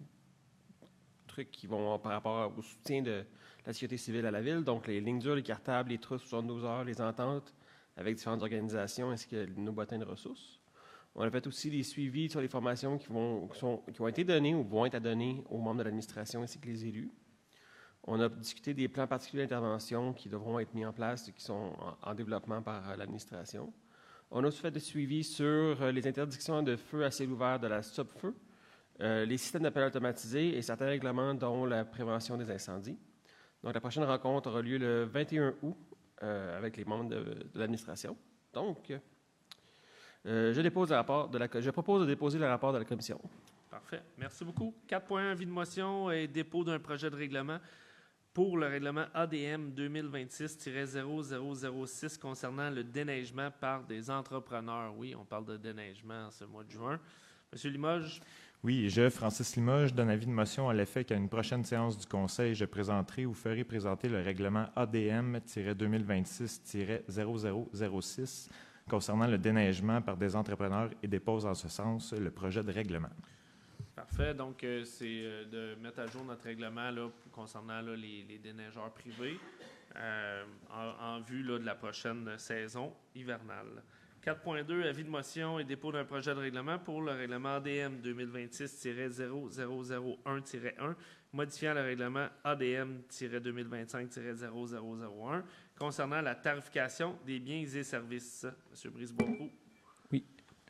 trucs qui vont par rapport au soutien de la sécurité civile à la ville. Donc, les lignes dures, les cartables, les trousses 72 heures, les ententes avec différentes organisations ainsi que nos bottins de ressources. On a fait aussi des suivis sur les formations qui ont été données ou vont être données aux membres de l'administration ainsi que les élus. On a discuté des plans particuliers d'intervention qui devront être mis en place et qui sont en développement par l'administration. On a aussi fait des suivis sur les interdictions de feu à ciel ouvert de la SOPFEU, les systèmes d'appel automatisés et certains règlements dont la prévention des incendies. Donc, la prochaine rencontre aura lieu le 21 août avec les membres de l'administration. Donc, je propose de déposer le rapport de la commission. Parfait. Merci beaucoup. 4.1, avis de motion et dépôt d'un projet de règlement pour le règlement ADM 2026-0006 concernant le déneigement par des entrepreneurs. Oui, on parle de déneigement en ce mois de juin. Monsieur Limoges. Oui, Francis Limoges, donne avis de motion à l'effet qu'à une prochaine séance du Conseil, je présenterai ou ferai présenter le règlement ADM-2026-0006 concernant le déneigement par des entrepreneurs et dépose en ce sens le projet de règlement. Parfait. Donc, c'est de mettre à jour notre règlement là, concernant là, les déneigeurs privés en vue là, de la prochaine saison hivernale. 4.2, avis de motion et dépôt d'un projet de règlement pour le règlement ADM 2026-0001-1, modifiant le règlement ADM 2025-0001 concernant la tarification des biens et services. M. Brisebois-Proulx. Oui.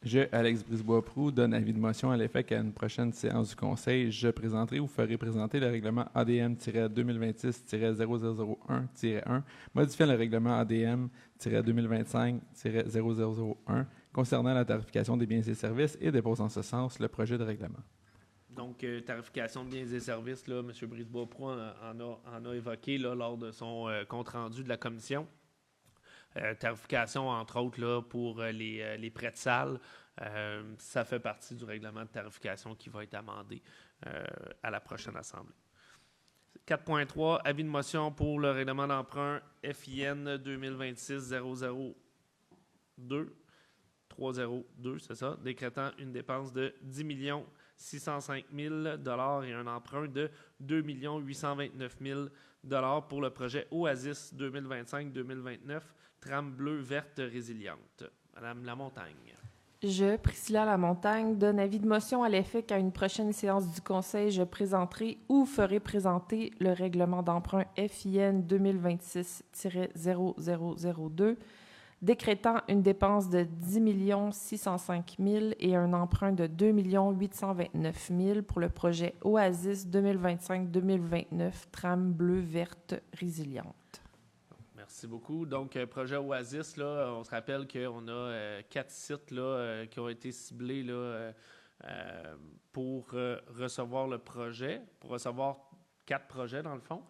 Je, Alex Brisebois-Proulx, donne avis de motion à l'effet qu'à une prochaine séance du Conseil, je présenterai ou ferai présenter le règlement ADM 2026-0001-1, modifiant le règlement ADM 2025-0001 concernant la tarification des biens et services et dépose en ce sens le projet de règlement. Donc, tarification de biens et services, là, M. Brisebois-Proulx en a évoqué là, lors de son compte-rendu de la commission. Tarification, entre autres, là, pour les prêts de salle, ça fait partie du règlement de tarification qui va être amendé à la prochaine Assemblée. 4.3, avis de motion pour le règlement d'emprunt FIN 2026-002, 302, c'est ça, décrétant une dépense de 10 605 000 $ et un emprunt de 2 829 000 $ pour le projet Oasis 2025-2029, trame bleue verte résiliente. Madame Lamontagne. Je, Priscilla Lamontagne, donne avis de motion à l'effet qu'à une prochaine séance du Conseil, je présenterai ou ferai présenter le règlement d'emprunt FIN 2026-0002, décrétant une dépense de 10 605 000 et un emprunt de 2 829 000 pour le projet Oasis 2025-2029, trame bleue verte résiliente. Merci beaucoup. Donc, projet Oasis, là, on se rappelle qu'on a 4 sites là, qui ont été ciblés là, pour recevoir le projet, pour recevoir 4 projets dans le fond.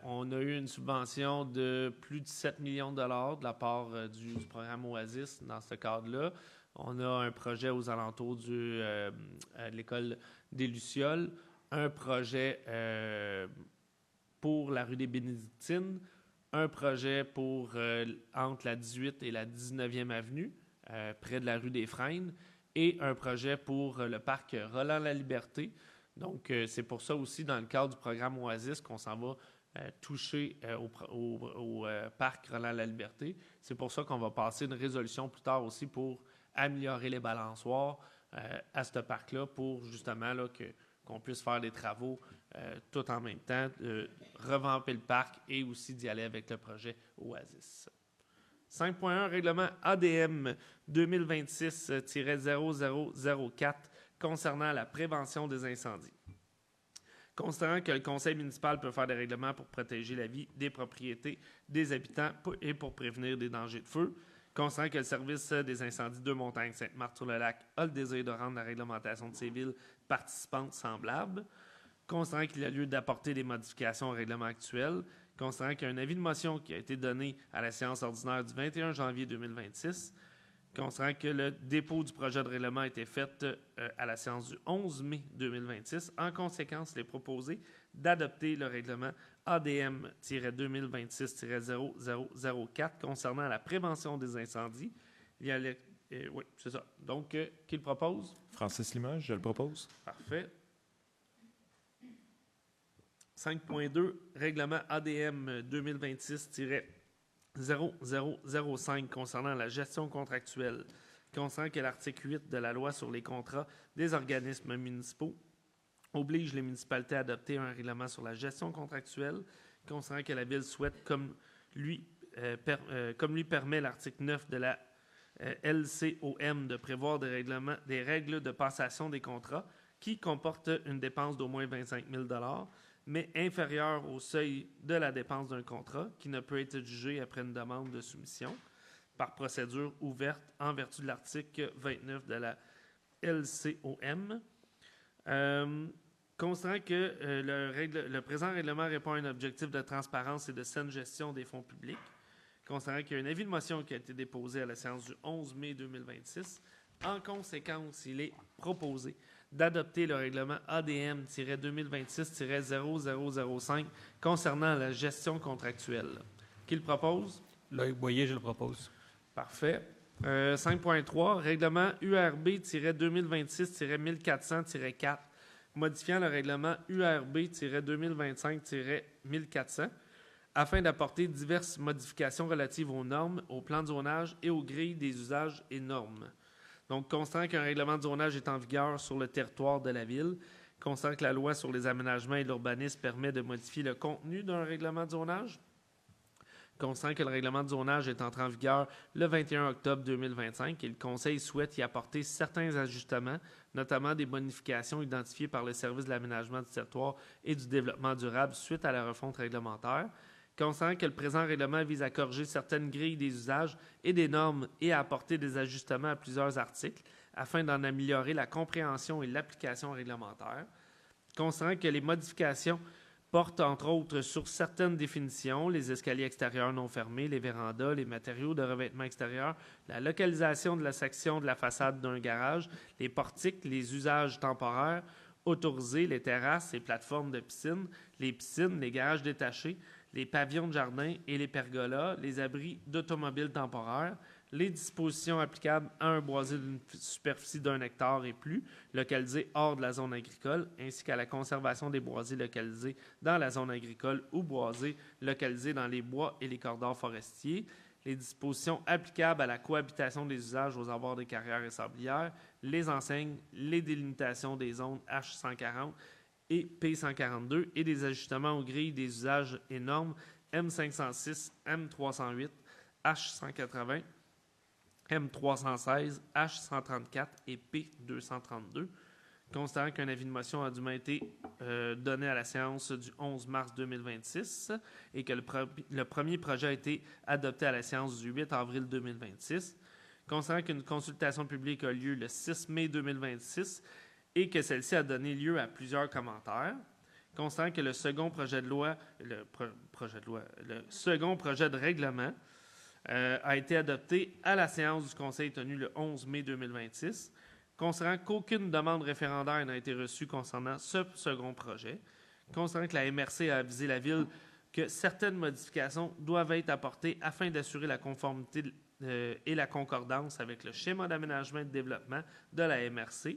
On a eu une subvention de plus de 7 millions de dollars de la part du programme Oasis dans ce cadre-là. On a un projet aux alentours de l'école des Lucioles, un projet pour la rue des Bénédictines, un projet pour entre la 18 et la 19e avenue, près de la rue des Frênes, et un projet pour le parc Roland-la-Liberté. Donc, c'est pour ça aussi, dans le cadre du programme Oasis, qu'on s'en va toucher au parc Roland-la-Liberté. C'est pour ça qu'on va passer une résolution plus tard aussi pour améliorer les balançoires à ce parc-là, pour justement là, qu'on puisse faire des travaux tout en même temps, revamper le parc et aussi d'y aller avec le projet Oasis. 5.1, règlement ADM 2026-0004 concernant la prévention des incendies. Considérant que le conseil municipal peut faire des règlements pour protéger la vie des propriétés des habitants et pour prévenir des dangers de feu, considérant que le service des incendies de Montagne-Sainte-Marthe-sur-le-Lac a le désir de rendre la réglementation de ces villes participantes semblables, considérant qu'il y a lieu d'apporter des modifications au règlement actuel, considérant qu'il y a un avis de motion qui a été donné à la séance ordinaire du 21 janvier 2026, considérant que le dépôt du projet de règlement a été fait à la séance du 11 mai 2026. En conséquence, il est proposé d'adopter le règlement ADM-2026-0004 concernant la prévention des incendies. Il y a oui, c'est ça. Donc, qui le propose? Francis Limoges, je le propose. Parfait. 5.2, règlement ADM 2026-0005 concernant la gestion contractuelle, concernant que l'article 8 de la loi sur les contrats des organismes municipaux oblige les municipalités à adopter un règlement sur la gestion contractuelle, concernant que la Ville souhaite, comme lui permet l'article 9 de la LCOM, de prévoir des règles de passation des contrats qui comportent une dépense d'au moins 25 000 $, mais inférieure au seuil de la dépense d'un contrat, qui ne peut être jugé après une demande de soumission par procédure ouverte en vertu de l'article 29 de la LCOM. Considérant que le présent règlement répond à un objectif de transparence et de saine gestion des fonds publics, considérant qu'il y a un avis de motion qui a été déposé à la séance du 11 mai 2026, en conséquence, il est proposé d'adopter le règlement ADM-2026-0005 concernant la gestion contractuelle. Qui le propose? Loïc Boyer, je le propose. Parfait. 5.3, règlement URB-2026-1400-4, modifiant le règlement URB-2025-1400, afin d'apporter diverses modifications relatives aux normes, au plan de zonage et aux grilles des usages et normes. Donc, constatant qu'un règlement de zonage est en vigueur sur le territoire de la Ville, constatant que la loi sur les aménagements et l'urbanisme permet de modifier le contenu d'un règlement de zonage, constatant que le règlement de zonage est entré en vigueur le 21 octobre 2025 et le Conseil souhaite y apporter certains ajustements, notamment des bonifications identifiées par le Service de l'aménagement du territoire et du développement durable suite à la refonte réglementaire, constatant que le présent règlement vise à corriger certaines grilles des usages et des normes et à apporter des ajustements à plusieurs articles afin d'en améliorer la compréhension et l'application réglementaire, constatant que les modifications porte entre autres sur certaines définitions, les escaliers extérieurs non fermés, les vérandas, les matériaux de revêtement extérieur, la localisation de la section de la façade d'un garage, les portiques, les usages temporaires, autorisés, les terrasses et plateformes de piscine, les piscines, les garages détachés, les pavillons de jardin et les pergolas, les abris d'automobiles temporaires, les dispositions applicables à un boisé d'une superficie d'1 hectare et plus, localisé hors de la zone agricole, ainsi qu'à la conservation des boisés localisés dans la zone agricole ou boisés localisés dans les bois et les corridors forestiers, les dispositions applicables à la cohabitation des usages aux abords des carrières et sablières, les enseignes, les délimitations des zones H140 et P142 et des ajustements aux grilles des usages et normes M506, M308, H180, M316, H134 et P232. Considérant qu'un avis de motion a dûment été donné à la séance du 11 mars 2026 et que le premier projet a été adopté à la séance du 8 avril 2026. Considérant qu'une consultation publique a lieu le 6 mai 2026 et que celle-ci a donné lieu à plusieurs commentaires. Considérant que le second projet de loi, le second projet de règlement a été adopté à la séance du Conseil tenue le 11 mai 2026, considérant qu'aucune demande référendaire n'a été reçue concernant ce second projet, considérant que la MRC a avisé la Ville que certaines modifications doivent être apportées afin d'assurer la conformité et la concordance avec le schéma d'aménagement et de développement de la MRC,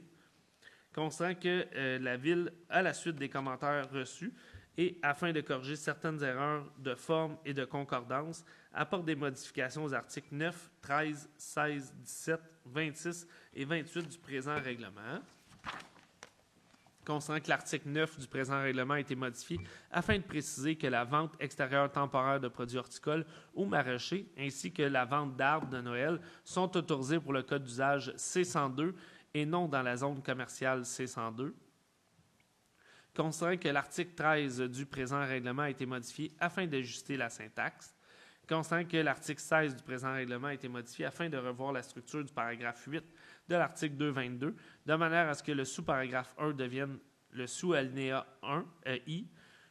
considérant que la Ville, à la suite des commentaires reçus, et afin de corriger certaines erreurs de forme et de concordance, apporte des modifications aux articles 9, 13, 16, 17, 26 et 28 du présent règlement. Considérant que l'article 9 du présent règlement a été modifié afin de préciser que la vente extérieure temporaire de produits horticoles ou maraîchers ainsi que la vente d'arbres de Noël sont autorisés pour le code d'usage C102 et non dans la zone commerciale C102. Considérant que l'article 13 du présent règlement a été modifié afin d'ajuster la syntaxe. Considérant que l'article 16 du présent règlement a été modifié afin de revoir la structure du paragraphe 8 de l'article 222, de manière à ce que le sous-paragraphe 1 devienne le sous-alinéa 1, I,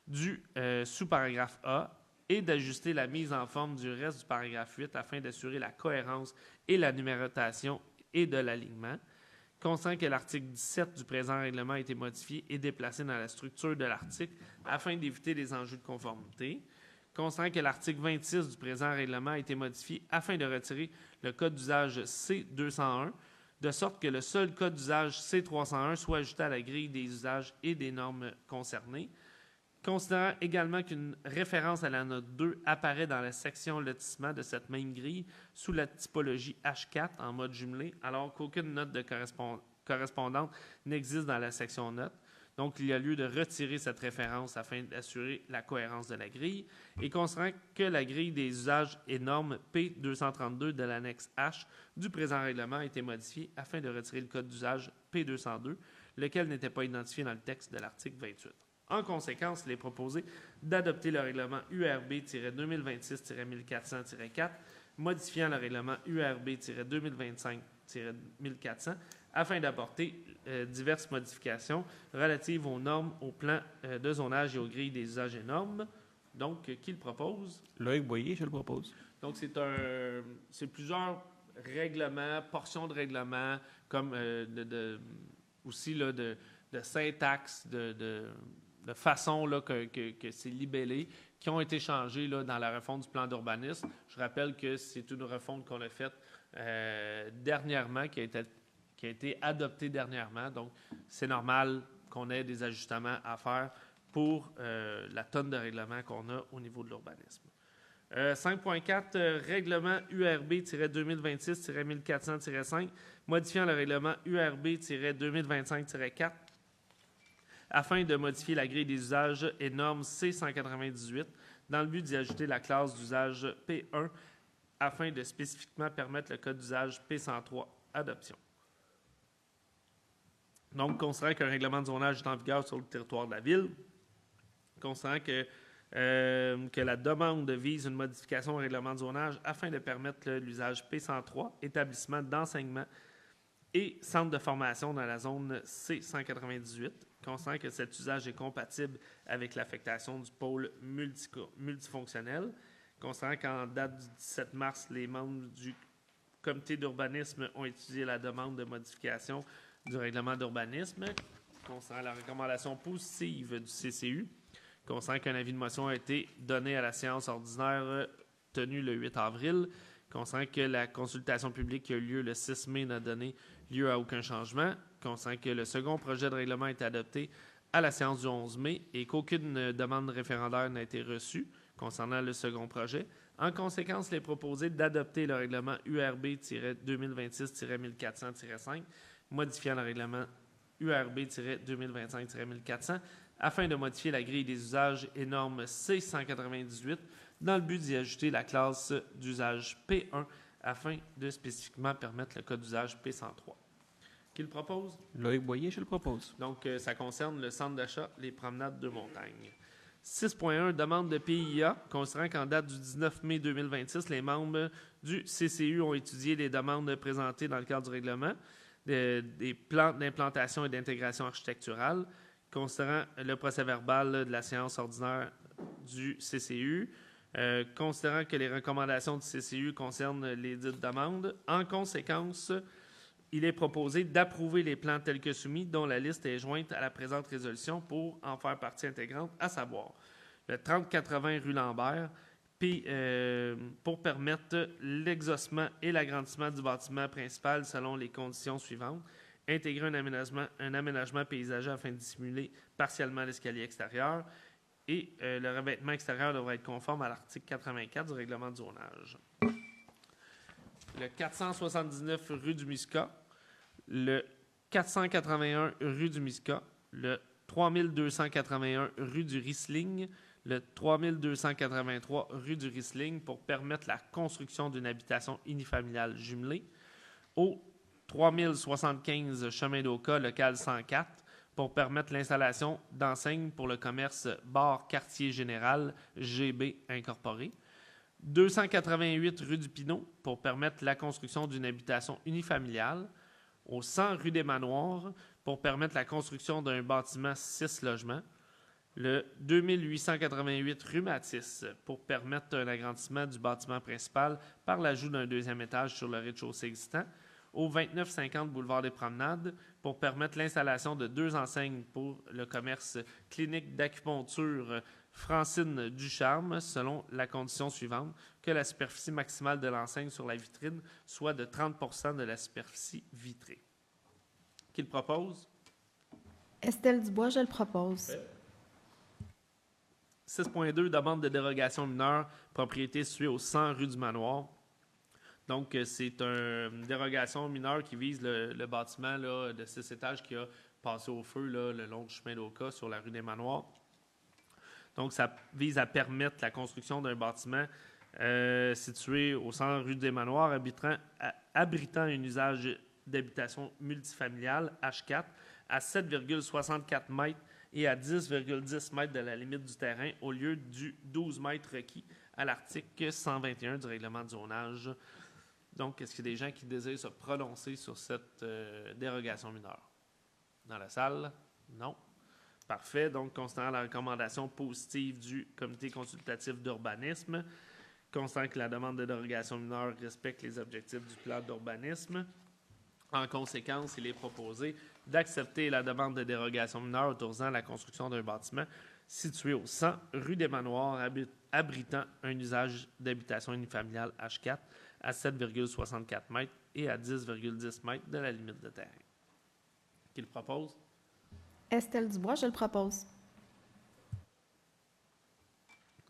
du sous-paragraphe A, et d'ajuster la mise en forme du reste du paragraphe 8 afin d'assurer la cohérence et la numérotation et de l'alignement. Considérant que l'article 17 du présent règlement a été modifié et déplacé dans la structure de l'article afin d'éviter les enjeux de conformité. Considérant que l'article 26 du présent règlement a été modifié afin de retirer le code d'usage C201, de sorte que le seul code d'usage C301 soit ajouté à la grille des usages et des normes concernées. Considérant également qu'une référence à la note 2 apparaît dans la section lotissement de cette même grille sous la typologie H4 en mode jumelé, alors qu'aucune note de correspondante n'existe dans la section notes. Donc, il y a lieu de retirer cette référence afin d'assurer la cohérence de la grille. Et considérant que la grille des usages et normes P232 de l'annexe H du présent règlement a été modifiée afin de retirer le code d'usage P202, lequel n'était pas identifié dans le texte de l'article 28. En conséquence, il est proposé d'adopter le règlement URB-2026-1400-4, modifiant le règlement URB-2025-1400, afin d'apporter diverses modifications relatives aux normes, aux plans de zonage et aux grilles des usages et normes. Donc, qui le propose? Loïc Boyer, je le propose. Donc, c'est plusieurs règlements, portions de règlements, comme aussi là, de syntaxe, façon là, que c'est libellé, qui ont été changés là, dans la refonte du plan d'urbanisme. Je rappelle que c'est une refonte qu'on a faite dernièrement, qui a été adoptée dernièrement. Donc, c'est normal qu'on ait des ajustements à faire pour la tonne de règlements qu'on a au niveau de l'urbanisme. 5.4, règlement URB-2026-1400-5, modifiant le règlement URB-2025-4 afin de modifier la grille des usages et normes C-198 dans le but d'y ajouter la classe d'usage P1 afin de spécifiquement permettre le code d'usage P103 adoption. Donc, considérant qu'un règlement de zonage est en vigueur sur le territoire de la ville, considérant que la demande vise une modification au règlement de zonage afin de permettre l'usage P103, établissement d'enseignement et centre de formation dans la zone C-198, considérant que cet usage est compatible avec l'affectation du pôle multifonctionnel, considérant qu'en date du 17 mars, les membres du comité d'urbanisme ont étudié la demande de modification du règlement d'urbanisme, considérant la recommandation positive du CCU, considérant qu'un avis de motion a été donné à la séance ordinaire tenue le 8 avril, considérant que la consultation publique qui a eu lieu le 6 mai n'a donné lieu à aucun changement, considérant que le second projet de règlement a été adopté à la séance du 11 mai et qu'aucune demande référendaire n'a été reçue concernant le second projet. En conséquence, il est proposé d'adopter le règlement URB-2026-1400-5, modifiant le règlement URB-2025-1400, afin de modifier la grille des usages et normes C-198 dans le but d'y ajouter la classe d'usage P1 afin de spécifiquement permettre le code d'usage P103. Qui le propose? Loïc Boyer, je le propose. Donc, ça concerne le centre d'achat Les Promenades de Montagne. 6.1, demande de PIA. Considérant qu'en date du 19 mai 2026, les membres du CCU ont étudié les demandes présentées dans le cadre du règlement des plans d'implantation et d'intégration architecturale. Considérant le procès-verbal de la séance ordinaire du CCU, considérant que les recommandations du CCU concernent les dites demandes, en conséquence, il est proposé d'approuver les plans tels que soumis, dont la liste est jointe à la présente résolution pour en faire partie intégrante, à savoir le 3080 rue Lambert, puis pour permettre l'exhaussement et l'agrandissement du bâtiment principal selon les conditions suivantes. Intégrer un aménagement paysager afin de dissimuler partiellement l'escalier extérieur et le revêtement extérieur devrait être conforme à l'article 84 du règlement de zonage. Le 479 rue du Muscat, le 481 rue du Muscat, le 3281 rue du Riesling, le 3283 rue du Riesling pour permettre la construction d'une habitation unifamiliale jumelée, au 3075 chemin d'Oka, local 104, pour permettre l'installation d'enseignes pour le commerce bar quartier général GB incorporé. 288 rue du Pinot, pour permettre la construction d'une habitation unifamiliale. Au 100 rue des Manoirs, pour permettre la construction d'un bâtiment 6 logements. Le 2888 rue Matisse, pour permettre un agrandissement du bâtiment principal par l'ajout d'un deuxième étage sur le rez-de-chaussée existant. Au 2950 boulevard des Promenades, pour permettre l'installation de 2 enseignes pour le commerce clinique d'acupuncture Francine Ducharme, selon la condition suivante, que la superficie maximale de l'enseigne sur la vitrine soit de 30 % de la superficie vitrée. Qui le propose? Estelle Dubois, je le propose. 6.2, demande de dérogation mineure, propriété située au 100 rue du Manoir. Donc, c'est une dérogation mineure qui vise le bâtiment là, de 6 étages qui a passé au feu là, le long du chemin d'Oka sur la rue des Manoirs. Donc, ça vise à permettre la construction d'un bâtiment situé au 100 rue des Manoirs, abritant un usage d'habitation multifamiliale, H4, à 7,64 mètres et à 10,10 mètres de la limite du terrain, au lieu du 12 mètres requis à l'article 121 du règlement de zonage. Donc, est-ce qu'il y a des gens qui désirent se prononcer sur cette dérogation mineure? Dans la salle? Non. Parfait. Donc, considérant la recommandation positive du comité consultatif d'urbanisme, considérant que la demande de dérogation mineure respecte les objectifs du plan d'urbanisme, en conséquence, il est proposé d'accepter la demande de dérogation mineure autorisant la construction d'un bâtiment situé au 100 rue des Manoirs abritant un usage d'habitation unifamiliale H4 à 7,64 mètres et à 10,10 mètres de la limite de terrain. Qui le propose? Estelle Dubois, je le propose.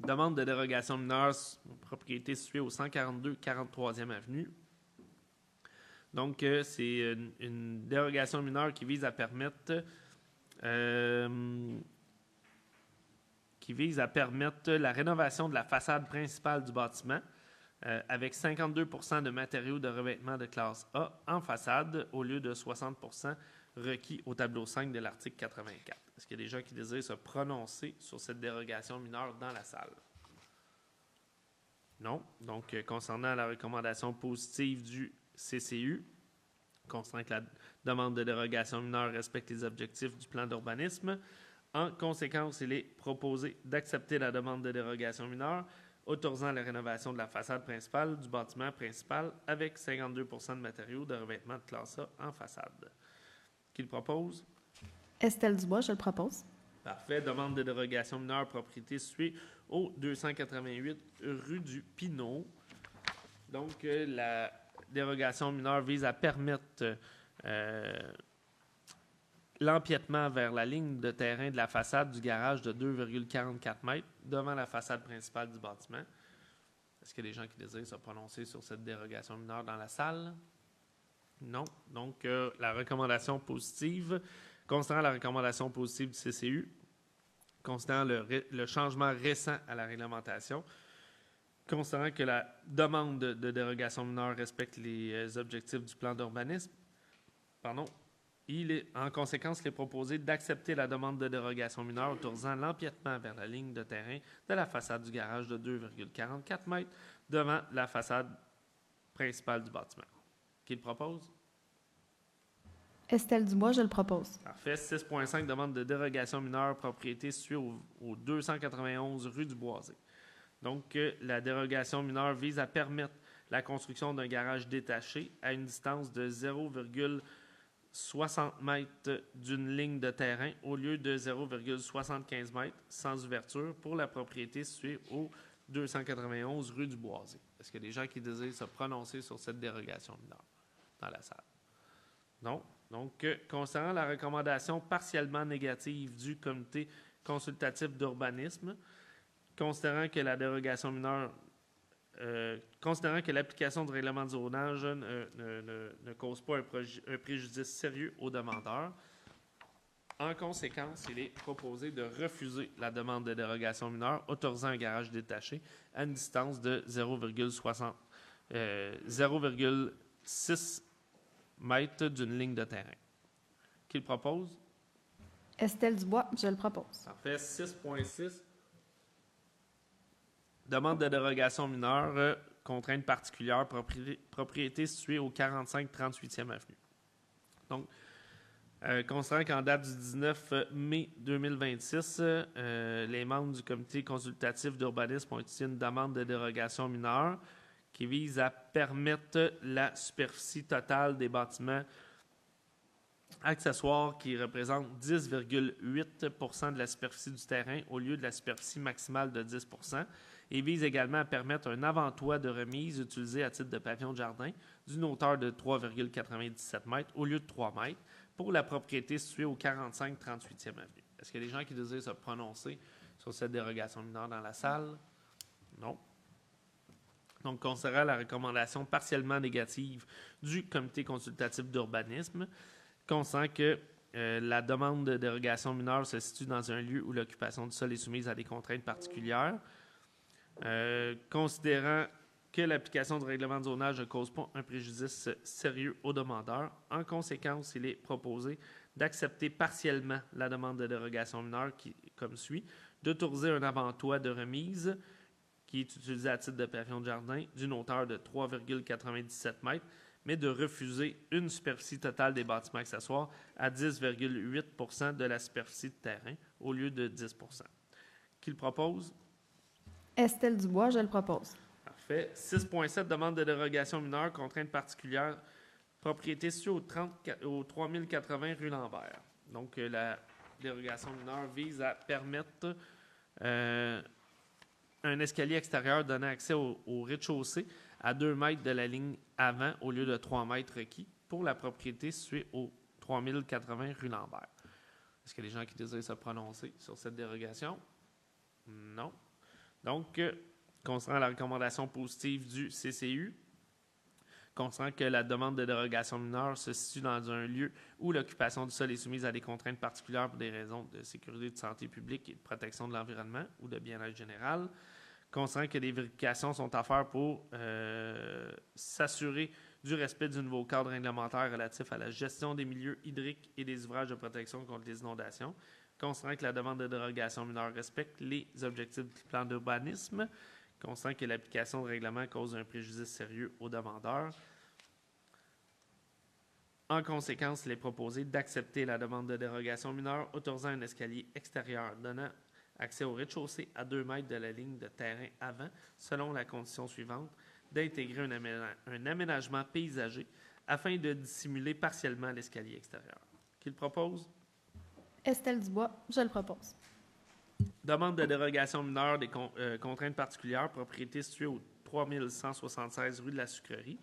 Demande de dérogation mineure, propriété située au 142 43e avenue. Donc, c'est une dérogation mineure qui vise à permettre la rénovation de la façade principale du bâtiment avec 52 % de matériaux de revêtement de classe A en façade au lieu de 60 % requis au tableau 5 de l'article 84. Est-ce qu'il y a des gens qui désirent se prononcer sur cette dérogation mineure dans la salle? Non. Donc, concernant la recommandation positive du CCU, constatant que la demande de dérogation mineure respecte les objectifs du plan d'urbanisme, en conséquence, il est proposé d'accepter la demande de dérogation mineure autorisant la rénovation de la façade principale du bâtiment principal avec 52 % de matériaux de revêtement de classe A en façade. Qui le propose? Estelle Dubois, je le propose. Parfait. Demande de dérogation mineure, propriété située au 288 rue du Pinot. Donc, la dérogation mineure vise à permettre l'empiètement vers la ligne de terrain de la façade du garage de 2,44 mètres devant la façade principale du bâtiment. Est-ce qu'il y a des gens qui désirent se prononcer sur cette dérogation mineure dans la salle? Non. Donc, la recommandation positive, considérant la recommandation positive du CCU, considérant le changement récent à la réglementation, considérant que la demande de dérogation mineure respecte les objectifs du plan d'urbanisme, en conséquence, il est proposé d'accepter la demande de dérogation mineure autorisant l'empiètement vers la ligne de terrain de la façade du garage de 2,44 mètres devant la façade principale du bâtiment. Qui le propose? Estelle Dubois, je le propose. Parfait. 6.5, demande de dérogation mineure, propriété située au 291 rue du Boisé. Donc, la dérogation mineure vise à permettre la construction d'un garage détaché à une distance de 0,60 mètres d'une ligne de terrain au lieu de 0,75 mètres sans ouverture pour la propriété située au 291 rue du Boisé. Est-ce qu'il y a des gens qui désirent se prononcer sur cette dérogation mineure dans la salle? Non. Donc, concernant la recommandation partiellement négative du comité consultatif d'urbanisme, considérant que la dérogation mineure, considérant que l'application du règlement de zonage ne cause pas un préjudice sérieux aux demandeurs, en conséquence, il est proposé de refuser la demande de dérogation mineure autorisant un garage détaché à une distance de 0,6 mètres d'une ligne de terrain. Qui le propose? Estelle Dubois, je le propose. Parfait. 6.6. Demande de dérogation mineure, contrainte particulière, propriété située au 45-38e avenue. Donc, considérant qu'en date du 19 mai 2026, les membres du comité consultatif d'urbanisme ont étudié une demande de dérogation mineure qui vise à permettre la superficie totale des bâtiments accessoires qui représente 10,8 % de la superficie du terrain au lieu de la superficie maximale de 10 % et vise également à permettre un avant-toit de remise utilisé à titre de pavillon de jardin d'une hauteur de 3,97 mètres au lieu de 3 mètres pour la propriété située au 45-38e avenue. Est-ce qu'il y a des gens qui désirent se prononcer sur cette dérogation mineure dans la salle? Non. Donc, considérant la recommandation partiellement négative du comité consultatif d'urbanisme, considérant que la demande de dérogation mineure se situe dans un lieu où l'occupation du sol est soumise à des contraintes particulières, considérant que l'application du règlement de zonage ne cause pas un préjudice sérieux aux demandeurs, en conséquence, il est proposé d'accepter partiellement la demande de dérogation mineure qui, comme suit, d'autoriser un avant-toit de remise qui est utilisé à titre de pavillon de jardin d'une hauteur de 3,97 mètres, mais de refuser une superficie totale des bâtiments accessoires à 10,8 % de la superficie de terrain au lieu de 10 %. Qui le propose? Estelle Dubois, je le propose. Parfait. 6.7, demande de dérogation mineure, contrainte particulière, propriété située au 3080 rue Lambert. Donc, la dérogation mineure vise à permettre un escalier extérieur donnant accès au rez-de-chaussée à 2 mètres de la ligne avant au lieu de 3 mètres requis pour la propriété située au 3080 rue Lambert. Est-ce qu'il y a des gens qui désirent se prononcer sur cette dérogation? Non. Donc, concernant la recommandation positive du CCU, concernant que la demande de dérogation mineure se situe dans un lieu où l'occupation du sol est soumise à des contraintes particulières pour des raisons de sécurité, de santé publique et de protection de l'environnement ou de bien-être général, concernant que des vérifications sont à faire pour s'assurer du respect du nouveau cadre réglementaire relatif à la gestion des milieux hydriques et des ouvrages de protection contre les inondations, concernant que la demande de dérogation mineure respecte les objectifs du plan d'urbanisme, concernant que l'application de règlement cause un préjudice sérieux aux demandeurs. En conséquence, il est proposé d'accepter la demande de dérogation mineure autorisant un escalier extérieur donnant accès au rez-de-chaussée à 2 mètres de la ligne de terrain avant, selon la condition suivante, d'intégrer un aménagement paysager afin de dissimuler partiellement l'escalier extérieur. Qui le propose? Estelle Dubois, je le propose. Demande de dérogation mineure des contraintes particulières, propriété située au 3176 rue de la Sucrerie.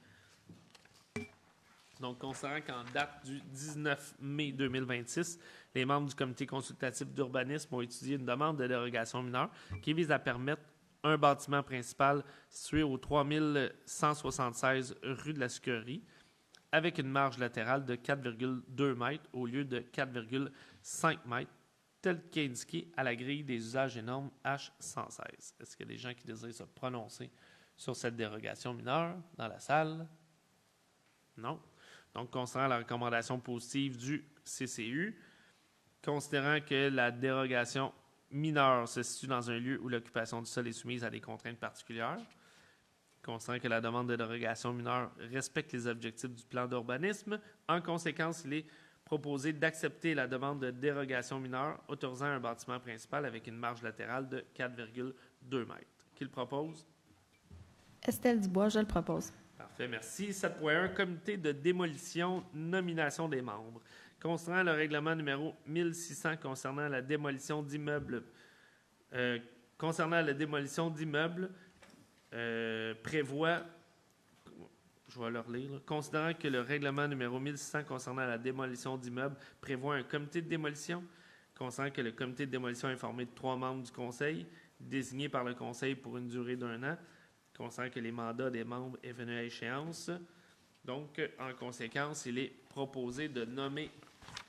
Donc, considérant qu'en date du 19 mai 2026, les membres du comité consultatif d'urbanisme ont étudié une demande de dérogation mineure qui vise à permettre un bâtiment principal situé au 3176 rue de la Sucrerie avec une marge latérale de 4,2 mètres au lieu de 4,5 mètres, tel qu'indiqué à la grille des usages et normes H116. Est-ce qu'il y a des gens qui désirent se prononcer sur cette dérogation mineure dans la salle? Non. Donc, concernant la recommandation positive du CCU, considérant que la dérogation mineure se situe dans un lieu où l'occupation du sol est soumise à des contraintes particulières, considérant que la demande de dérogation mineure respecte les objectifs du plan d'urbanisme, en conséquence, il est proposé d'accepter la demande de dérogation mineure autorisant un bâtiment principal avec une marge latérale de 4,2 mètres. Qui le propose? Estelle Dubois, je le propose. Parfait, merci. 7.1, comité de démolition, nomination des membres. Concernant le règlement numéro 1600 concernant la démolition d'immeubles, prévoit, je vais le relire, là. Considérant que le règlement numéro 1600 concernant la démolition d'immeubles prévoit un comité de démolition, concernant que le comité de démolition est formé de 3 membres du conseil, désignés par le conseil pour une durée d'1 an, concernant que les mandats des membres est venu à échéance. Donc, en conséquence, il est proposé de nommer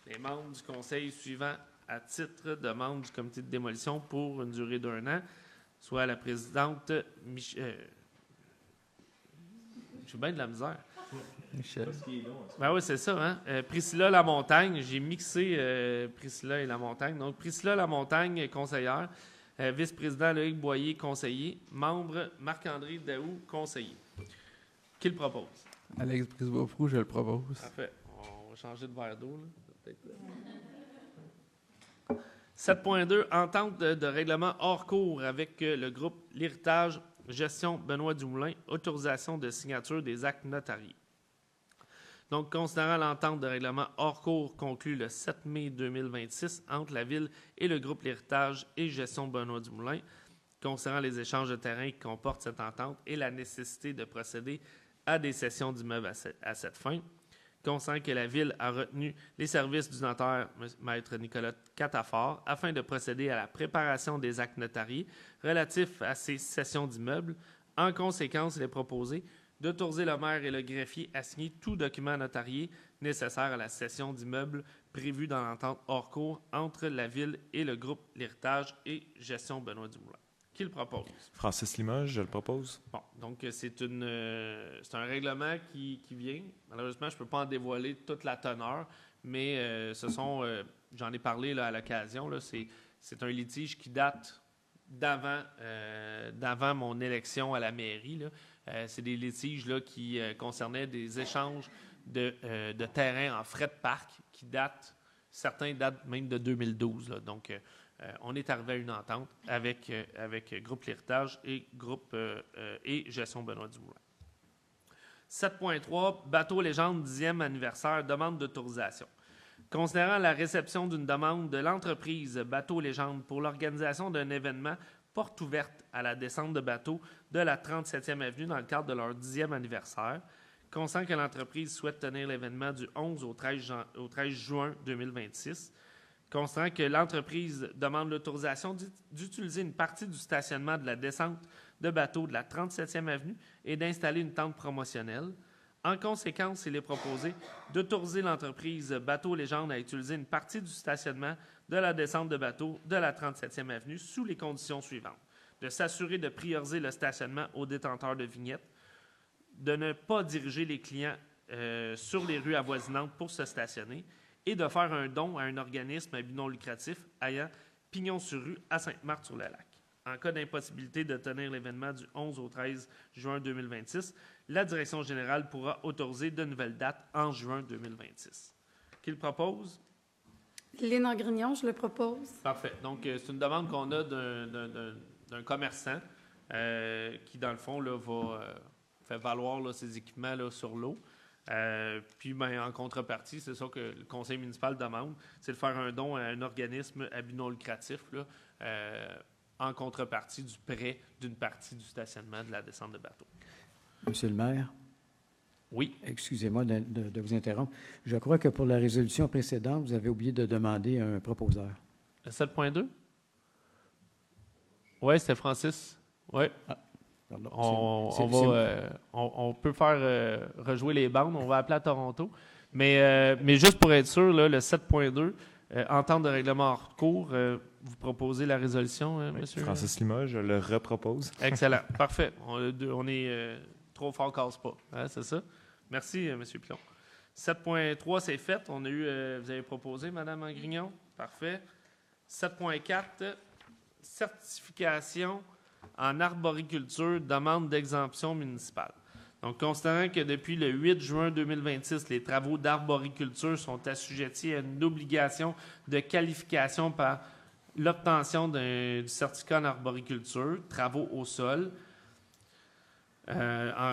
les membres du conseil suivants à titre de membres du comité de démolition pour une durée d'1 an, soit la présidente j'ai bien de la misère. Michel. Ben oui, c'est ça, hein? Priscilla Lamontagne, j'ai mixé Priscilla et Lamontagne. Donc, Priscilla Lamontagne, conseillère. Vice-président Loïc Boyer, conseiller. Membre Marc-André Daou, conseiller. Qui le propose? Alex Brisbois-Proulx, je le propose. Parfait. On va changer de verre d'eau, là. 7.2, entente de règlement hors cours avec le groupe L'Héritage Gestion Benoît Dumoulin, autorisation de signature des actes notariés. Donc, considérant l'entente de règlement hors cours conclue le 7 mai 2026 entre la Ville et le groupe L'Héritage et Gestion Benoît Dumoulin, concernant les échanges de terrain qui comportent cette entente et la nécessité de procéder à des cessions d'immeubles à cette fin, concernant que la Ville a retenu les services du notaire Maître Nicolas Catafort afin de procéder à la préparation des actes notariés relatifs à ces cessions d'immeubles. En conséquence, il est proposé d'autoriser le maire et le greffier à signer tout document notarié nécessaire à la cession d'immeubles prévue dans l'entente hors cours entre la Ville et le groupe L'Héritage et Gestion Benoît Dumoulin. Qui le propose? Francis Limoges, je le propose. Bon, donc c'est un règlement qui vient. Malheureusement, je ne peux pas en dévoiler toute la teneur, mais j'en ai parlé là, à l'occasion, là, c'est un litige qui date d'avant mon élection à la mairie, là. C'est des litiges là, qui concernaient des échanges de terrain en frais de parc qui certains datent même de 2012. Là. Donc, on est arrivé à une entente avec Groupe L'Héritage et Gestion Benoît Dumoulin. 7.3, Bateau Légende 10e anniversaire, demande d'autorisation. Considérant la réception d'une demande de l'entreprise Bateau Légende pour l'organisation d'un événement porte ouverte à la descente de bateaux de la 37e avenue dans le cadre de leur 10e anniversaire, conscients que l'entreprise souhaite tenir l'événement du 11 au 13 juin 2026, considérant que l'entreprise demande l'autorisation d'utiliser une partie du stationnement de la descente de bateaux de la 37e avenue et d'installer une tente promotionnelle. En conséquence, il est proposé d'autoriser l'entreprise Bateau Légende à utiliser une partie du stationnement de la descente de bateaux de la 37e avenue sous les conditions suivantes. De s'assurer de prioriser le stationnement aux détenteurs de vignettes, de ne pas diriger les clients sur les rues avoisinantes pour se stationner et de faire un don à un organisme à but non lucratif ayant pignon sur rue à Sainte-Marthe-sur-le-Lac. En cas d'impossibilité de tenir l'événement du 11 au 13 juin 2026, la Direction générale pourra autoriser de nouvelles dates en juin 2026. Qui le propose? Léna Grignon, je le propose. Parfait. Donc, c'est une demande qu'on a d'un commerçant qui, dans le fond, là, fait valoir là, ses équipements là, sur l'eau. Puis, en contrepartie, c'est ça que le conseil municipal demande, c'est de faire un don à un organisme à but non lucratif là, en contrepartie du prêt d'une partie du stationnement de la descente de bateau. Monsieur le maire? Oui. Excusez-moi de vous interrompre. Je crois que pour la résolution précédente, vous avez oublié de demander un proposeur. Le 7.2? Oui, c'était Francis. Oui. Ah, pardon. On peut faire rejouer les bandes. On va appeler à Toronto. Mais juste pour être sûr, là, le 7.2, entente de règlement en cours, vous proposez la résolution, oui, monsieur? Francis Lima, je le repropose. Excellent. Parfait. On est trop fort, casse pas. Hein, c'est ça? Merci, M. Pilon. 7.3, c'est fait. On a eu, vous avez proposé, Mme Grignon. Parfait. 7.4, certification en arboriculture, demande d'exemption municipale. Donc, considérant que depuis le 8 juin 2026, les travaux d'arboriculture sont assujettis à une obligation de qualification par l'obtention du certificat en arboriculture, travaux au sol,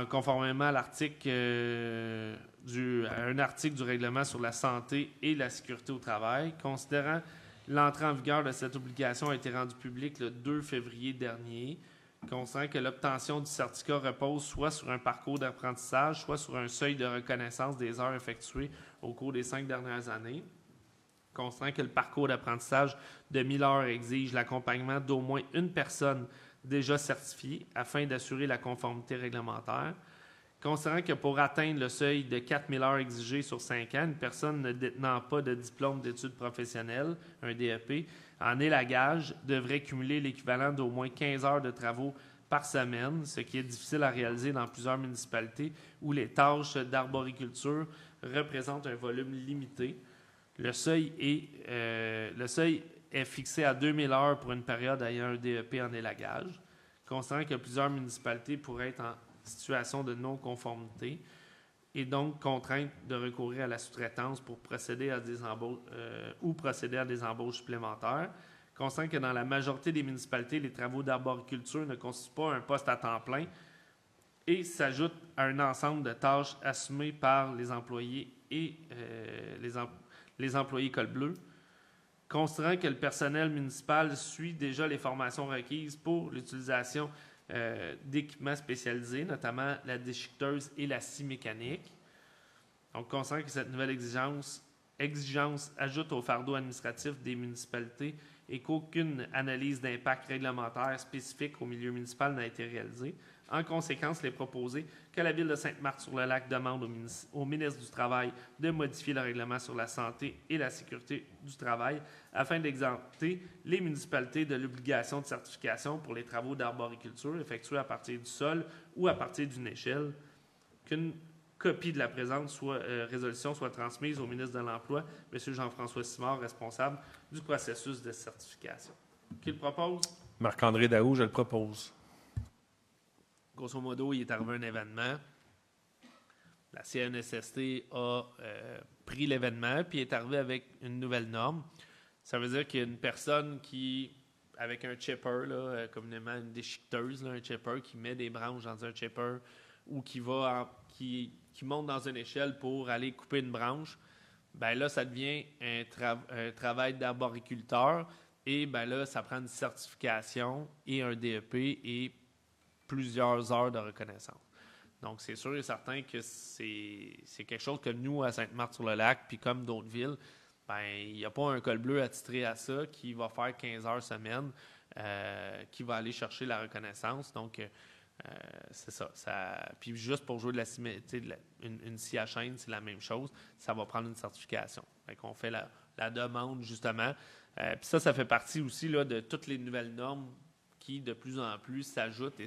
conformément à l'article un article du règlement sur la santé et la sécurité au travail, considérant l'entrée en vigueur de cette obligation a été rendue publique le 2 février dernier, considérant que l'obtention du certificat repose soit sur un parcours d'apprentissage, soit sur un seuil de reconnaissance des heures effectuées au cours des 5 dernières années, considérant que le parcours d'apprentissage de 1000 heures exige l'accompagnement d'au moins une personne déjà certifiée afin d'assurer la conformité réglementaire, considérant que pour atteindre le seuil de 4000 heures exigé sur 5 ans, une personne ne détenant pas de diplôme d'études professionnelles, un DEP, en élagage, devrait cumuler l'équivalent d'au moins 15 heures de travaux par semaine, ce qui est difficile à réaliser dans plusieurs municipalités où les tâches d'arboriculture représentent un volume limité. Le seuil est fixé à 2000 heures pour une période ayant un DEP en élagage, considérant que plusieurs municipalités pourraient être en situation de non-conformité et donc contraintes de recourir à la sous-traitance pour procéder à des embauches supplémentaires, considérant que dans la majorité des municipalités, les travaux d'arboriculture ne constituent pas un poste à temps plein et s'ajoutent à un ensemble de tâches assumées par les employés et les employés col bleu, considérant que le personnel municipal suit déjà les formations requises pour l'utilisation d'équipements spécialisés, notamment la déchiqueteuse et la scie mécanique. Donc, considérant que cette nouvelle exigence ajoute au fardeau administratif des municipalités et qu'aucune analyse d'impact réglementaire spécifique au milieu municipal n'a été réalisée. En conséquence, il est proposé que la Ville de Sainte-Marthe-sur-le-Lac demande au ministre du Travail de modifier le règlement sur la santé et la sécurité du travail afin d'exempter les municipalités de l'obligation de certification pour les travaux d'arboriculture effectués à partir du sol ou à partir d'une échelle, qu'une copie de la présente résolution soit transmise au ministre de l'Emploi, M. Jean-François Simard, responsable du processus de certification. Qui le propose? Marc-André Daou, je le propose. Grosso modo, il est arrivé un événement. La CNSST a pris l'événement puis est arrivé avec une nouvelle norme. Ça veut dire qu'il y a une personne qui, avec un chipper, là, communément une déchiqueteuse, là, un chipper qui met des branches dans un chipper ou qui monte dans une échelle pour aller couper une branche, ben là, ça devient un travail d'arboriculteur et ben là, ça prend une certification et un DEP et plusieurs heures de reconnaissance. Donc, c'est sûr et certain que c'est quelque chose que nous, à Sainte-Marthe-sur-le-Lac, puis comme d'autres villes, ben il n'y a pas un col bleu attitré à ça qui va faire 15 heures semaine, qui va aller chercher la reconnaissance. Donc, c'est ça. Puis juste pour jouer une scie à chaîne, c'est la même chose. Ça va prendre une certification. Fait qu'on fait la demande, justement. Puis ça fait partie aussi là, de toutes les nouvelles normes qui, de plus en plus, s'ajoutent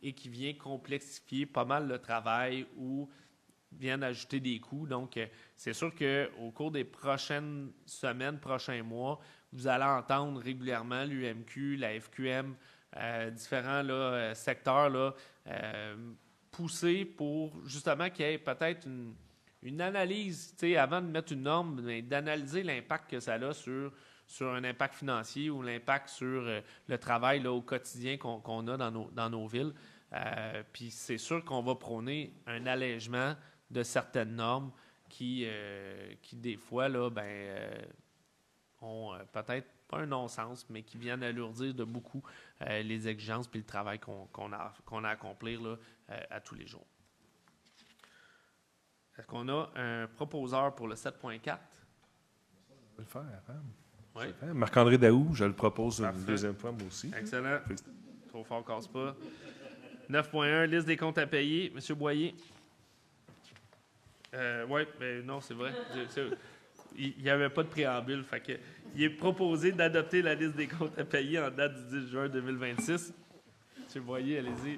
et qui vient complexifier pas mal le travail ou viennent ajouter des coûts. Donc, c'est sûr qu'au cours des prochaines semaines, prochains mois, vous allez entendre régulièrement l'UMQ, la FQM, différents secteurs là, pousser pour justement qu'il y ait peut-être une analyse, avant de mettre une norme, mais d'analyser l'impact que ça a sur un impact financier ou l'impact sur le travail là, au quotidien qu'on a dans nos villes. Puis c'est sûr qu'on va prôner un allègement de certaines normes qui des fois, là, ont peut-être pas un non-sens, mais qui viennent alourdir de beaucoup les exigences puis le travail qu'on a à accomplir là, à tous les jours. Est-ce qu'on a un proposeur pour le 7.4? Je vais le faire. Hein? Oui. Marc-André Daou, je le propose Parfait. une deuxième fois, moi aussi. Excellent. Trop fort, casse pas. 9.1, liste des comptes à payer. Monsieur Boyer. Oui, non, c'est vrai. Il n'y avait pas de préambule. Fait que, il est proposé d'adopter la liste des comptes à payer en date du 10 juin 2026. Monsieur Boyer, allez-y.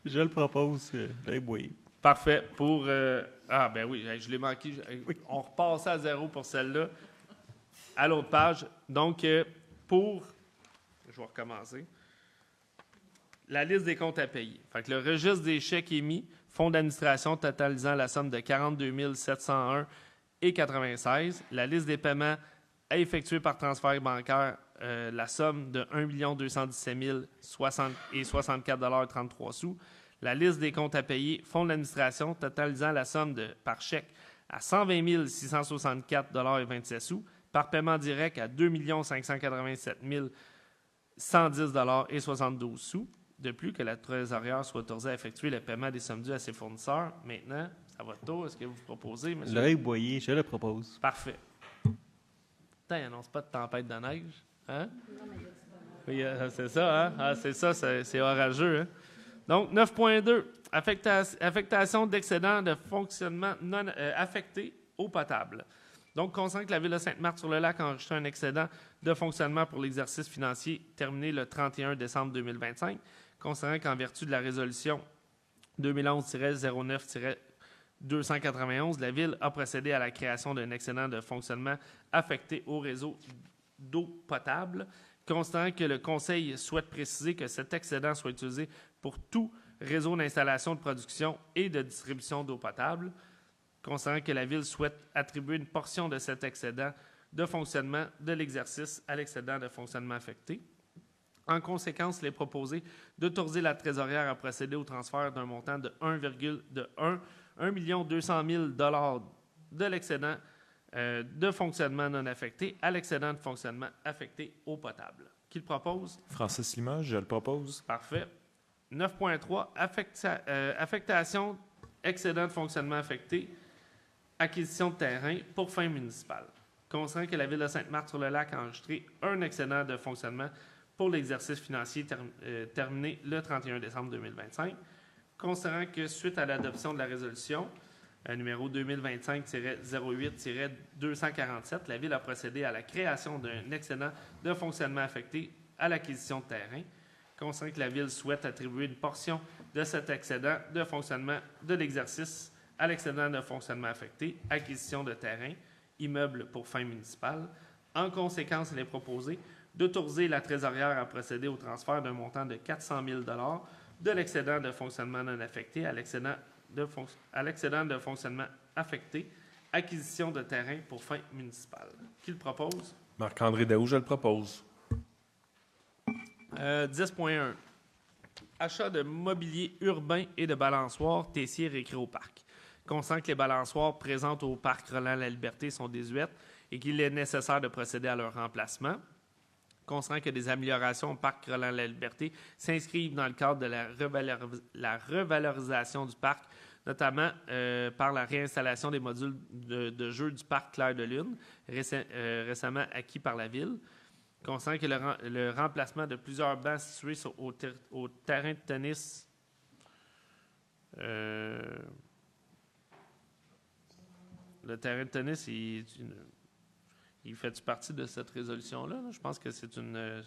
Je le propose, Boyer. Parfait. Pour. Ben oui, je l'ai manqué. On repasse à 0 pour celle-là. À l'autre page. Donc, je vais recommencer. La liste des comptes à payer. Fait que le registre des chèques émis, fonds d'administration totalisant la somme de 42 701,96. La liste des paiements à effectuer par transfert bancaire, la somme de 1 217 064,33 $. La liste des comptes à payer, fonds d'administration totalisant la somme par chèque à 120 664,27 $, par paiement direct à 2 587 110,72 $. De plus, que la trésorière soit autorisée à effectuer le paiement des sommes dues à ses fournisseurs. Maintenant, à votre tour, est-ce que vous proposez, monsieur? L'œil Boyer, je le propose. Parfait. Putain, il n'annonce pas de tempête de neige. Hein? Oui, c'est ça, hein? Ah, c'est ça, c'est orageux. Hein? Donc, 9.2, affectation d'excédents de fonctionnement non affectés eau potable. Donc, concernant que la Ville de Sainte-Marthe-sur-le-Lac a enregistré un excédent de fonctionnement pour l'exercice financier terminé le 31 décembre 2025, concernant qu'en vertu de la résolution 2011-09-291, la Ville a procédé à la création d'un excédent de fonctionnement affecté au réseau d'eau potable, constatant que le Conseil souhaite préciser que cet excédent soit utilisé pour tout réseau d'installation de production et de distribution d'eau potable, constatant que la Ville souhaite attribuer une portion de cet excédent de fonctionnement de l'exercice à l'excédent de fonctionnement affecté. En conséquence, il est proposé d'autoriser la trésorière à procéder au transfert d'un montant de 1 200 000 $ de l'excédent de fonctionnement non affecté à l'excédent de fonctionnement affecté eau potable. Qui le propose? Francis Limoges, je le propose. Parfait. 9.3, affectation, excédent de fonctionnement affecté, acquisition de terrain pour fin municipale. Concernant que la Ville de Sainte-Marthe-sur-le-Lac a enregistré un excédent de fonctionnement pour l'exercice financier terminé le 31 décembre 2025. Concernant que suite à l'adoption de la résolution numéro 2025-08-247, la Ville a procédé à la création d'un excédent de fonctionnement affecté à l'acquisition de terrain. Concernant que la Ville souhaite attribuer une portion de cet excédent de fonctionnement de l'exercice à l'excédent de fonctionnement affecté, acquisition de terrain, immeuble pour fin municipale. En conséquence, il est proposé d'autoriser la trésorière à procéder au transfert d'un montant de 400 000 $ de l'excédent de fonctionnement non affecté à l'excédent de fonctionnement affecté, acquisition de terrain pour fin municipale. Qui le propose? Marc-André Daou, je le propose. 10.1. Achat de mobilier urbain et de balançoires Tessier Récréoparc. Constant que les balançoires présentes au parc Roland-la-Liberté sont désuètes et qu'il est nécessaire de procéder à leur remplacement. Constant que des améliorations au parc Roland-la-Liberté s'inscrivent dans le cadre de la revalorisation du parc, notamment par la réinstallation des modules de jeu du parc Clair de Lune, récemment acquis par la Ville. Constant que le remplacement de plusieurs bancs situés au terrain de tennis le terrain de tennis, il fait partie de cette résolution-là? Là? Je pense que c'est une...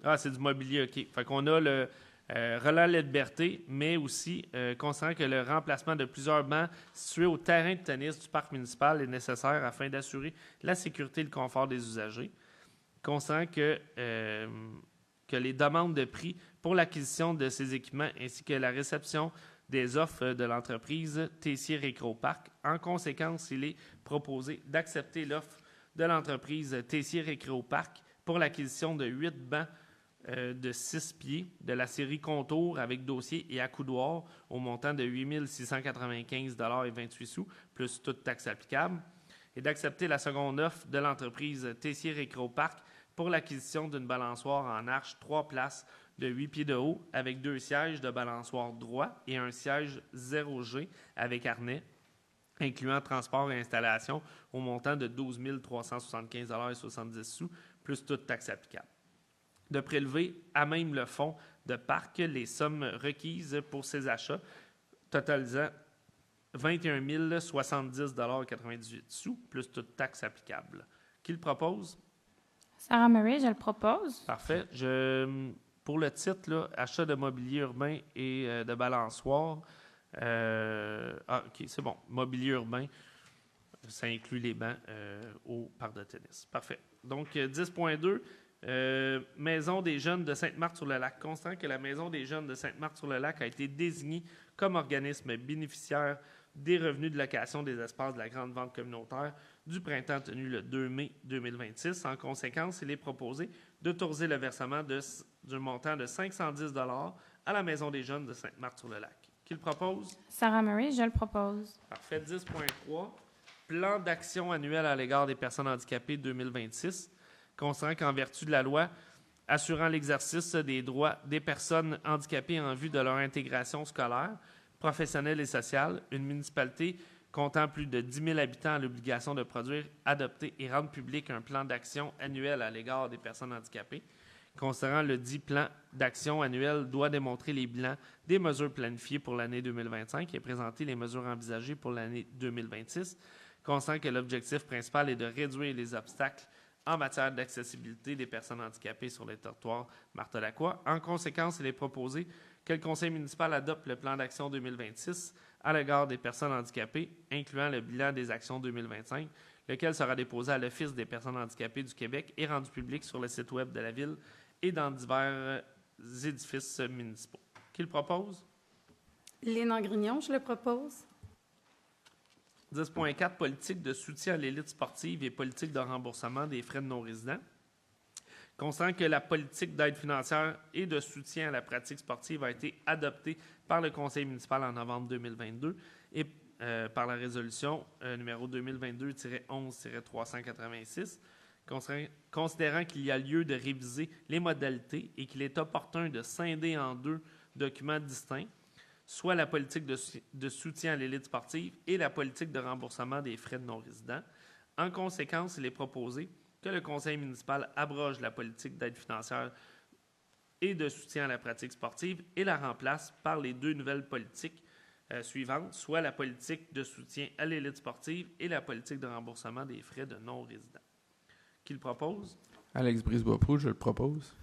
Ah, c'est du mobilier, OK. Fait qu'on a le Roland-la-Liberté, mais aussi considérant que le remplacement de plusieurs bancs situés au terrain de tennis du parc municipal est nécessaire afin d'assurer la sécurité et le confort des usagers. Considérant que les demandes de prix pour l'acquisition de ces équipements ainsi que la réception des offres de l'entreprise Tessier Récréoparc. En conséquence, il est proposé d'accepter l'offre de l'entreprise Tessier Récréoparc pour l'acquisition de 8 bancs de 6 pieds de la série Contour avec dossier et accoudoir au montant de 8 695,28 $, plus toute taxe applicable, et d'accepter la seconde offre de l'entreprise Tessier Récréoparc pour l'acquisition d'une balançoire en arche 3 places de 8 pieds de haut avec 2 sièges de balançoire droit et un siège 0G avec harnais, incluant transport et installation au montant de 12 375,70 $, plus toute taxe applicable. De prélever à même le fonds de parc les sommes requises pour ces achats, totalisant 21 070,98 $, plus toute taxe applicable. Qui le propose? Sarah Murray, je le propose. Parfait. Pour le titre, là, achat de mobilier urbain et de balançoire. OK, c'est bon. Mobilier urbain, ça inclut les bancs au parc de tennis. Parfait. Donc, 10.2, Maison des jeunes de Sainte-Marthe-sur-le-Lac. Constant que la Maison des jeunes de Sainte-Marthe-sur-le-Lac a été désignée comme organisme bénéficiaire des revenus de location des espaces de la grande vente communautaire du printemps tenu le 2 mai 2026. En conséquence, il est proposé d'autoriser le versement d'un montant de 510 $ à la Maison des jeunes de Sainte-Marthe-sur-le-Lac. Qui le propose? Sarah Murray, je le propose. Parfait. 10.3, Plan d'action annuel à l'égard des personnes handicapées 2026. Considérant qu'en vertu de la loi assurant l'exercice des droits des personnes handicapées en vue de leur intégration scolaire, professionnelle et sociale, une municipalité comptant plus de 10 000 habitants a l'obligation de produire, adopter et rendre public un plan d'action annuel à l'égard des personnes handicapées. Considérant le dit plan d'action annuel doit démontrer les bilans des mesures planifiées pour l'année 2025 et présenter les mesures envisagées pour l'année 2026. Considérant que l'objectif principal est de réduire les obstacles en matière d'accessibilité des personnes handicapées sur les territoires martelacquois. En conséquence, il est proposé que le conseil municipal adopte le plan d'action 2026 à l'égard des personnes handicapées, incluant le bilan des actions 2025, lequel sera déposé à l'Office des personnes handicapées du Québec et rendu public sur le site web de la Ville et dans divers édifices municipaux. Qui le propose? Léna Grignon, je le propose. 10.4, politique de soutien à l'élite sportive et politique de remboursement des frais de non-résidents. Considérant que la politique d'aide financière et de soutien à la pratique sportive a été adoptée par le conseil municipal en novembre 2022 et par la résolution numéro 2022-11-386, considérant qu'il y a lieu de réviser les modalités et qu'il est opportun de scinder en 2 documents distincts, soit la politique de soutien à l'élite sportive et la politique de remboursement des frais de non-résidents. En conséquence, il est proposé que le conseil municipal abroge la politique d'aide financière et de soutien à la pratique sportive et la remplace par les 2 nouvelles politiques suivantes, soit la politique de soutien à l'élite sportive et la politique de remboursement des frais de non-résidents. Qui le propose? Alex Brisebois-Proulx, je le propose.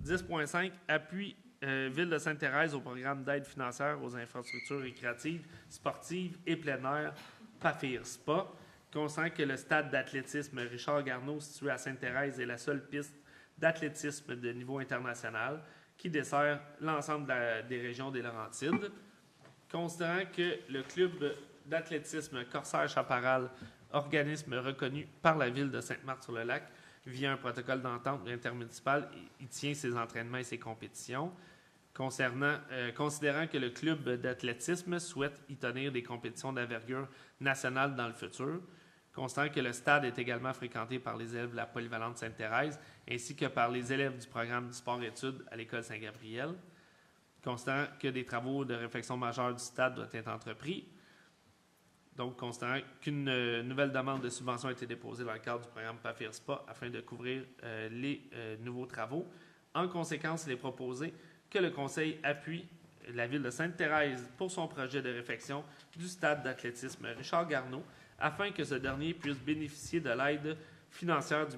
10.5, appui Ville de Sainte-Thérèse au programme d'aide financière aux infrastructures récréatives, sportives et plein air, PAFIR-SPA. Consent que le stade d'athlétisme Richard Garneau, situé à Sainte-Thérèse, est la seule piste d'athlétisme de niveau international qui dessert l'ensemble des régions des Laurentides. Considérant que le club d'athlétisme Corsair-Chaparral, organisme reconnu par la Ville de Sainte-Marthe-sur-le-Lac, via un protocole d'entente intermunicipale, il tient ses entraînements et ses compétitions. considérant que le club d'athlétisme souhaite y tenir des compétitions d'envergure nationale dans le futur, constatant que le stade est également fréquenté par les élèves de la polyvalente Sainte-Thérèse ainsi que par les élèves du programme sport-études à l'école Saint-Gabriel, constatant que des travaux de réfection majeure du stade doivent être entrepris. Donc, constatant qu'une nouvelle demande de subvention a été déposée dans le cadre du programme PAFIR-SPA afin de couvrir les nouveaux travaux. En conséquence, il est proposé que le Conseil appuie la Ville de Sainte-Thérèse pour son projet de réfection du stade d'athlétisme Richard Garneau afin que ce dernier puisse bénéficier de l'aide financière du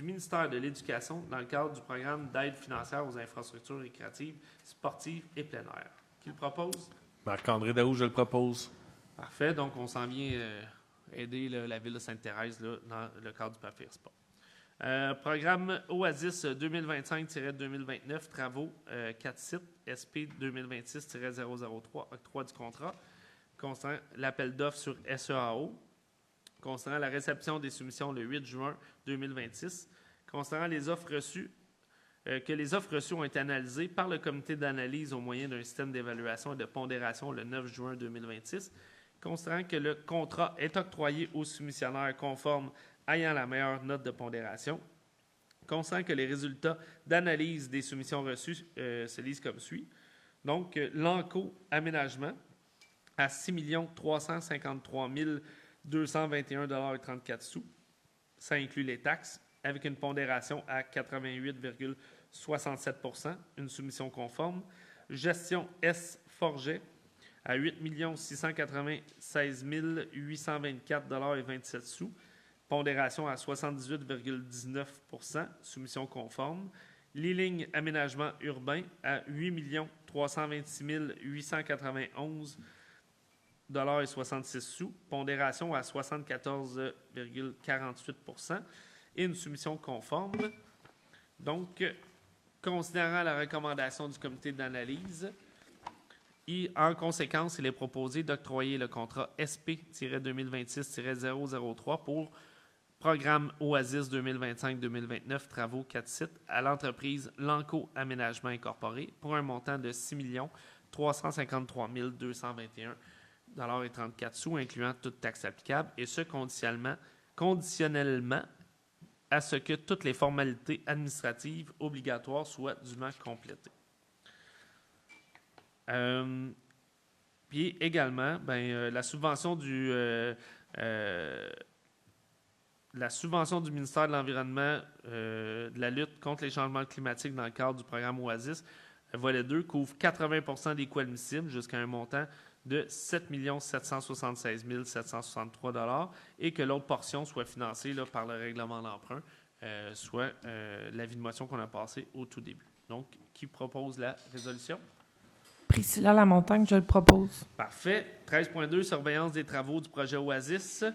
ministère de l'Éducation dans le cadre du programme d'aide financière aux infrastructures récréatives, sportives et plein air. Qui le propose? Marc-André Daou, je le propose. Parfait. Donc, on s'en vient aider la Ville de Sainte-Thérèse dans le cadre du PAFIR-SPA. Programme Oasis 2025-2029, travaux 4 sites, SP 2026-003, octroi du contrat, concernant l'appel d'offres sur SEAO, concernant la réception des soumissions le 8 juin 2026, concernant les offres reçues, que les offres reçues ont été analysées par le comité d'analyse au moyen d'un système d'évaluation et de pondération le 9 juin 2026, concernant que le contrat est octroyé aux soumissionnaires conformes ayant la meilleure note de pondération, concernant que les résultats d'analyse des soumissions reçues se lisent comme suit. Donc, l'Enco Aménagement à 6 353 221,34 $. Ça inclut les taxes, avec une pondération à 88,67 %, une soumission conforme. Gestion S. Forget à 8 696 824,27 $, pondération à 78,19 %, soumission conforme. Liling Aménagement Urbain à 8 326 891,66 $, pondération à 74,48 % et une soumission conforme. Donc, considérant la recommandation du comité d'analyse, et en conséquence, il est proposé d'octroyer le contrat SP-2026-003 pour programme Oasis 2025-2029, travaux 4 sites à l'entreprise L'Enco Aménagement Incorporé pour un montant de 6 353 221,34 $, incluant toute taxe applicable, et ce conditionnellement à ce que toutes les formalités administratives obligatoires soient dûment complétées. Puis également, la subvention du ministère de l'Environnement de la lutte contre les changements climatiques dans le cadre du programme Oasis, volet 2, couvre 80 % des coûts admissibles jusqu'à un montant de 7 776 763 $ et que l'autre portion soit financée par le règlement d'emprunt, soit l'avis de motion qu'on a passé au tout début. Donc, qui propose la résolution? Priscilla Lamontagne, je le propose. Parfait. 13.2, surveillance des travaux du projet Oasis.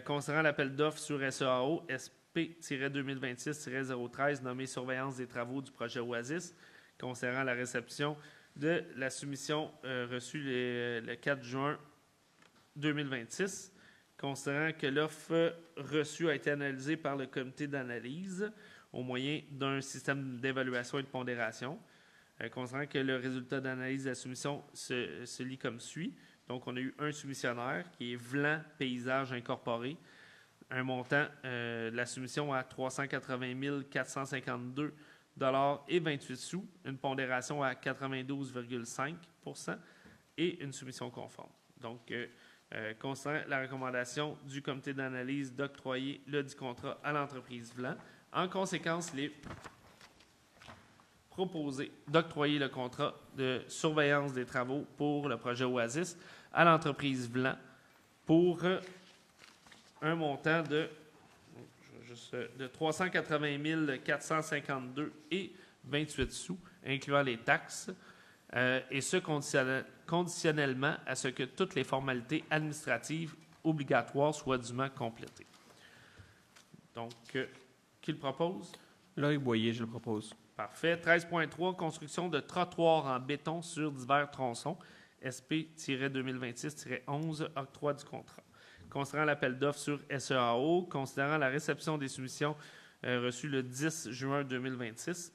Concernant l'appel d'offres sur SEAO, SP-2026-013, nommé surveillance des travaux du projet Oasis. Concernant la réception de la soumission reçue le 4 juin 2026. Considérant que l'offre reçue a été analysée par le comité d'analyse au moyen d'un système d'évaluation et de pondération. Considérant que le résultat d'analyse de la soumission se lit comme suit. Donc, on a eu un soumissionnaire qui est Vlan Paysage Incorporé, un montant de la soumission à 380 452 et 28 sous, une pondération à 92,5 % et une soumission conforme. Donc, concernant la recommandation du comité d'analyse d'octroyer le dit contrat à l'entreprise Vlan, en conséquence, il est proposé d'octroyer le contrat de surveillance des travaux pour le projet Oasis à l'entreprise Vlan pour un montant de 380 452 et 28 sous, incluant les taxes, et ce conditionnellement à ce que toutes les formalités administratives obligatoires soient dûment complétées. Donc, qui le propose? Loïc Boyer, je le propose. Parfait. 13.3, construction de trottoirs en béton sur divers tronçons, SP-2026-11, octroi du contrat. Considérant l'appel d'offres sur SEAO, considérant la réception des soumissions reçues le 10 juin 2026,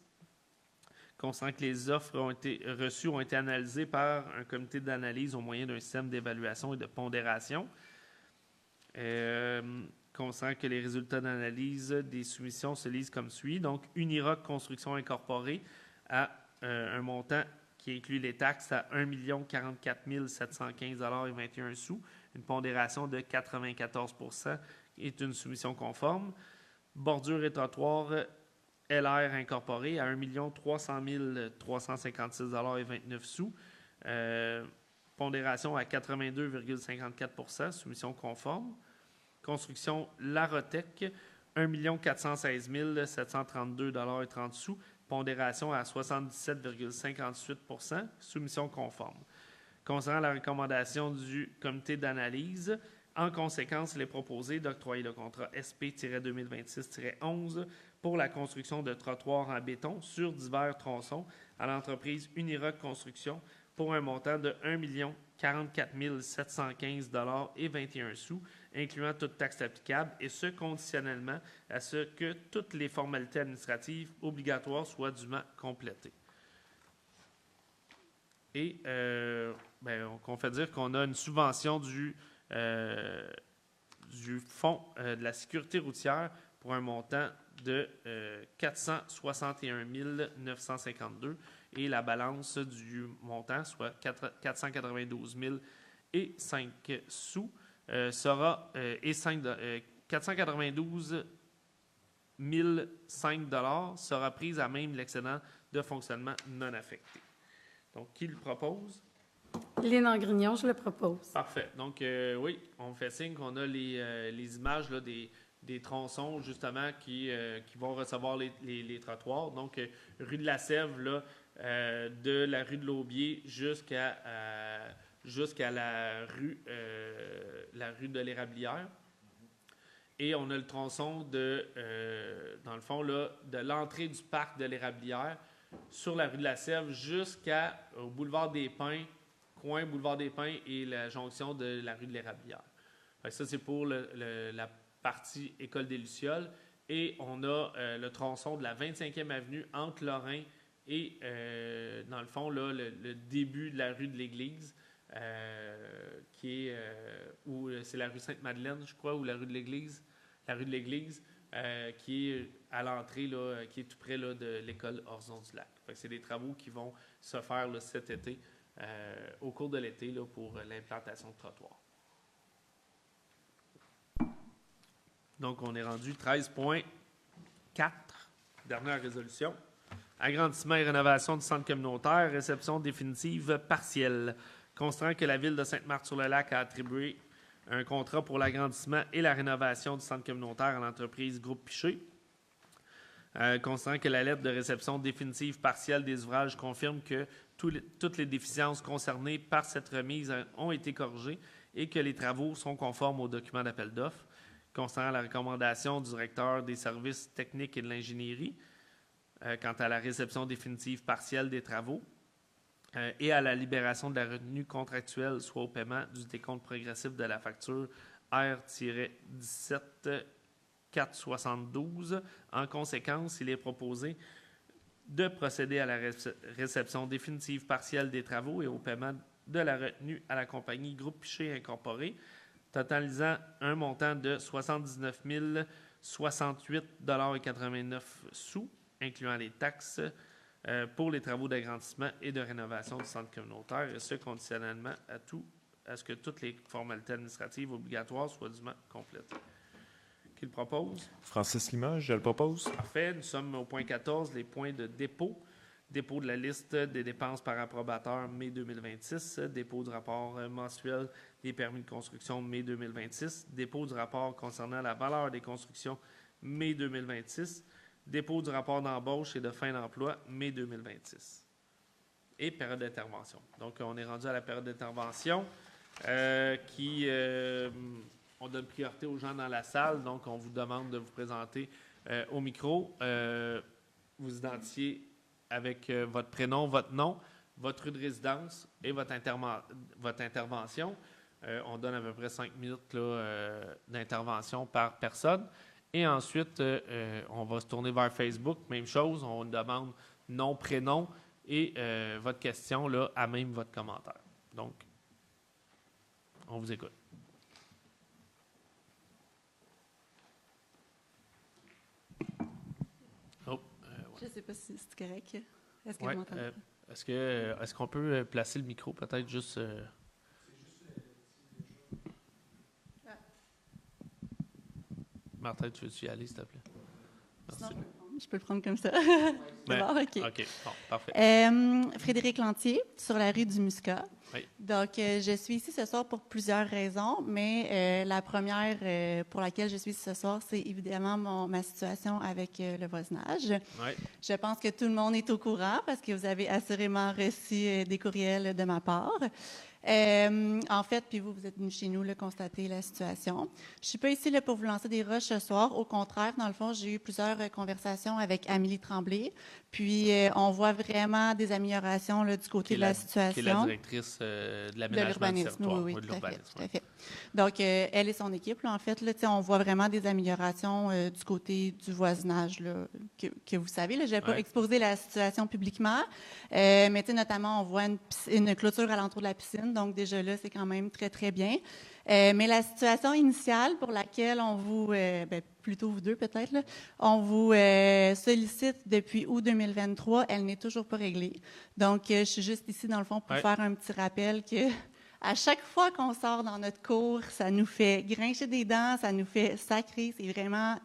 constatant que les offres reçues ont été analysées par un comité d'analyse au moyen d'un système d'évaluation et de pondération. Constatant que les résultats d'analyse des soumissions se lisent comme suit. Donc, Uniroc Construction Incorporée à un montant qui inclut les taxes à 1 044 715,21 $, une pondération de 94 % est une soumission conforme. Bordure et trottoir LR Incorporé à 1 300 356,29 $, pondération à 82,54 %, soumission conforme. Construction Larotech, 1 416 732,30 $, pondération à 77,58 %, soumission conforme. Concernant la recommandation du comité d'analyse, en conséquence, il est proposé d'octroyer le contrat SP-2026-11 pour la construction de trottoirs en béton sur divers tronçons à l'entreprise Uniroc Construction pour un montant de 1 044 715,21 $, incluant toute taxe applicable, et ce conditionnellement à ce que toutes les formalités administratives obligatoires soient dûment complétées. Et on fait dire qu'on a une subvention du Fonds de la sécurité routière pour un montant de 461 952 et la balance du montant, soit 492 005 sous, sera 492 005 $ sera prise à même l'excédent de fonctionnement non affecté. Donc, qui le propose? Lynn Grignon, je le propose. Parfait. Donc, oui, on fait signe qu'on a les images là, des tronçons, justement, qui vont recevoir les trottoirs. Donc, rue de la Sève, là, de la rue de l'Aubier jusqu'à la rue de l'Érablière. Et on a le tronçon dans le fond, là, de l'entrée du parc de l'Érablière sur la rue de la Sève jusqu'au boulevard des Pins, coin boulevard des Pins et la jonction de la rue de l'Érablière. Ça, c'est pour la partie École des Lucioles. Et on a le tronçon de la 25e avenue entre Lorrain et, dans le fond, là, le début de la rue de l'Église, qui est où c'est la rue Sainte-Madeleine, je crois, ou la rue de l'Église. La rue de l'Église, qui est à l'entrée, là, qui est tout près là, de l'école Horizon-du-Lac. C'est des travaux qui vont se faire là, cet été, au cours de l'été, là, pour l'implantation de trottoirs. Donc, on est rendu 13.4, dernière résolution. Agrandissement et rénovation du centre communautaire, réception définitive partielle. Constatant que la Ville de Sainte-Marthe-sur-le-Lac a attribué un contrat pour l'agrandissement et la rénovation du centre communautaire à l'entreprise Groupe Piché. Constatant que la lettre de réception définitive partielle des ouvrages confirme que toutes les déficiences concernées par cette remise ont été corrigées et que les travaux sont conformes aux documents d'appel d'offres. Constatant la recommandation du directeur des services techniques et de l'ingénierie quant à la réception définitive partielle des travaux et à la libération de la retenue contractuelle, soit au paiement du décompte progressif de la facture R-17-472. En conséquence, il est proposé de procéder à la réception définitive partielle des travaux et au paiement de la retenue à la compagnie Groupe Piché Incorporé, totalisant un montant de 79 068,89 $, incluant les taxes pour les travaux d'agrandissement et de rénovation du centre communautaire, et ce conditionnellement à ce que toutes les formalités administratives obligatoires soient dûment complétées. Qui le propose? Francis Limoges, je le propose. Parfait. Nous sommes au point 14, les points de dépôt. Dépôt de la liste des dépenses par approbateur mai 2026. Dépôt du rapport mensuel des permis de construction mai 2026. Dépôt du rapport concernant la valeur des constructions mai 2026. Dépôt du rapport d'embauche et de fin d'emploi mai 2026. Et période d'intervention. Donc, on est rendu à la période d'intervention on donne priorité aux gens dans la salle. Donc, on vous demande de vous présenter au micro. Vous identifiez avec votre prénom, votre nom, votre rue de résidence et votre intervention. On donne à peu près 5 minutes d'intervention par personne. Et ensuite, on va se tourner vers Facebook. Même chose, on demande nom, prénom et votre question là, à même votre commentaire. Donc, on vous écoute. Je ne sais pas si c'est correct. Est-ce que Ouais, vous m'entendez? est-ce qu'on peut placer le micro peut-être juste... Martin, tu veux-tu y aller, s'il te plaît? Merci. Sinon, je peux le prendre comme ça. Ben, Bon, OK. OK, bon, parfait. Frédéric Lantier, sur la rue du Muscat. Oui. Donc, je suis ici ce soir pour plusieurs raisons, mais la première pour laquelle je suis ici ce soir, c'est évidemment ma situation avec le voisinage. Oui. Je pense que tout le monde est au courant parce que vous avez assurément reçu des courriels de ma part. En fait, puis vous êtes venus chez nous là, constater la situation. Je suis pas ici là, pour vous lancer des roches ce soir. Au contraire, dans le fond, j'ai eu plusieurs conversations avec Amélie Tremblay. Puis, on voit vraiment des améliorations là, du côté de la situation. Qui est la directrice de l'aménagement du territoire. Oui, de l'urbanisme. tout à fait. Donc, elle et son équipe, là, en fait, là, on voit vraiment des améliorations du côté du voisinage là, que vous savez. Je ne vais pas exposer la situation publiquement, mais notamment, on voit une clôture alentour de la piscine. Donc, déjà là, c'est quand même très, très bien. Mais la situation initiale pour laquelle on vous, plutôt vous deux peut-être, là, on vous sollicite depuis août 2023, elle n'est toujours pas réglée. Donc, je suis juste ici, dans le fond, pour faire un petit rappel que à chaque fois qu'on sort dans notre cour, ça nous fait grincher des dents, ça nous fait sacrer. C'est vraiment,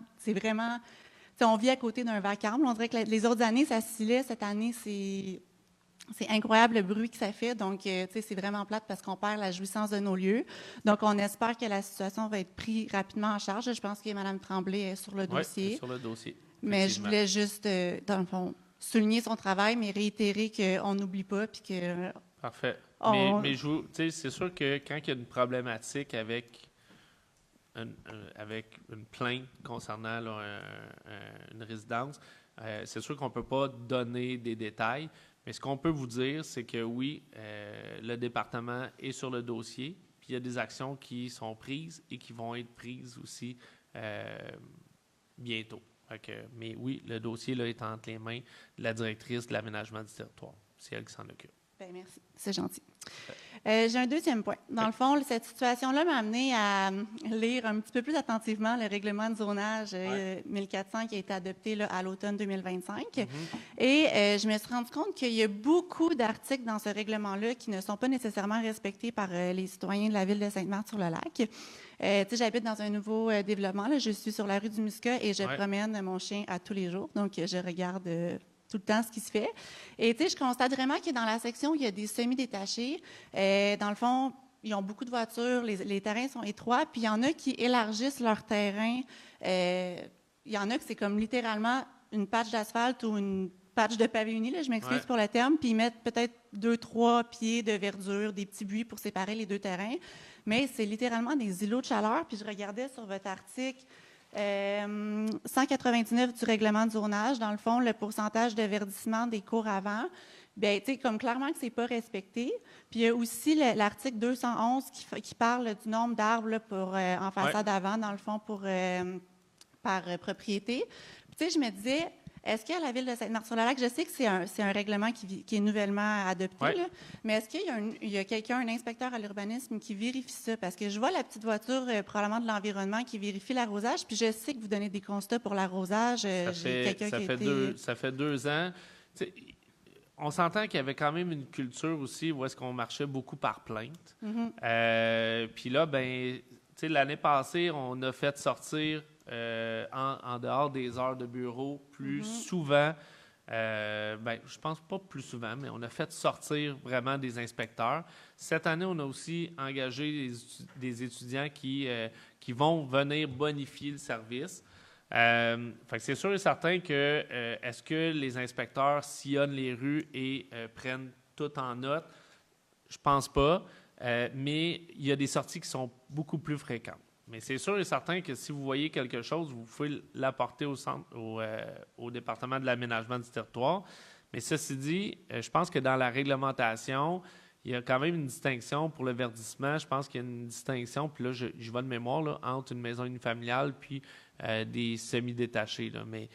on vit à côté d'un vacarme. On dirait que les autres années, ça oscillait. Cette année, c'est incroyable le bruit que ça fait. Donc, c'est vraiment plate parce qu'on perd la jouissance de nos lieux. Donc, on espère que la situation va être prise rapidement en charge. Je pense que Mme Tremblay est sur le dossier. Oui, sur le dossier. Mais je voulais juste, dans le fond, souligner son travail, mais réitérer qu'on n'oublie pas. Puis que, parfait. Mais c'est sûr que quand il y a une problématique avec une plainte concernant là, une résidence, c'est sûr qu'on ne peut pas donner des détails. Mais ce qu'on peut vous dire, c'est que oui, le département est sur le dossier, puis il y a des actions qui sont prises et qui vont être prises aussi bientôt. Mais oui, le dossier là, est entre les mains de la directrice de l'aménagement du territoire. C'est elle qui s'en occupe. Bien, merci. C'est gentil. J'ai un deuxième point. Dans le fond, cette situation-là m'a amené à lire un petit peu plus attentivement le règlement de zonage 1400 qui a été adopté là, à l'automne 2025. Et je me suis rendu compte qu'il y a beaucoup d'articles dans ce règlement-là qui ne sont pas nécessairement respectés par les citoyens de la ville de Sainte-Marthe-sur-le-Lac. J'habite dans un nouveau développement. Là. Je suis sur la rue du Muscat et je promène mon chien à tous les jours. Donc, je regarde tout le temps ce qui se fait. Et je constate vraiment que dans la section où il y a des semi-détachés, dans le fond, ils ont beaucoup de voitures, les terrains sont étroits, puis il y en a qui élargissent leur terrain. Il y en a que c'est comme littéralement une patch d'asphalte ou une patch de pavé uni, là, je m'excuse pour le terme, puis ils mettent peut-être 2-3 pieds de verdure, des petits buis pour séparer les deux terrains. Mais c'est littéralement des îlots de chaleur. Puis je regardais sur votre article 199 du règlement de zonage, dans le fond, le pourcentage de verdissement des cours avant, bien, tu sais, comme clairement que c'est pas respecté. Puis il y a aussi l'article 211 qui parle du nombre d'arbres là, pour en façade avant, dans le fond, par propriété. Puis tu sais, je me disais, est-ce qu'à la ville de Sainte-Marthe-sur-le-Lac, je sais que c'est un règlement qui est nouvellement adopté, là, mais est-ce qu'il y a quelqu'un, un inspecteur à l'urbanisme qui vérifie ça? Parce que je vois la petite voiture probablement de l'environnement qui vérifie l'arrosage, puis je sais que vous donnez des constats pour l'arrosage. Ça fait 2 ans. T'sais, on s'entend qu'il y avait quand même une culture aussi où est-ce qu'on marchait beaucoup par plainte. Puis là, ben, l'année passée, on a fait sortir en dehors des heures de bureau plus souvent. Je pense pas plus souvent, mais on a fait sortir vraiment des inspecteurs. Cette année, on a aussi engagé des étudiants qui vont venir bonifier le service. Fait que c'est sûr et certain que est-ce que les inspecteurs sillonnent les rues et prennent tout en note? Je pense pas, mais il y a des sorties qui sont beaucoup plus fréquentes. Mais c'est sûr et certain que si vous voyez quelque chose, vous pouvez l'apporter au département de l'aménagement du territoire. Mais ceci dit, je pense que dans la réglementation, il y a quand même une distinction pour le verdissement. Je pense qu'il y a une distinction, puis là, je vais de mémoire, là, entre une maison unifamiliale puis des semi-détachés. Là. Mais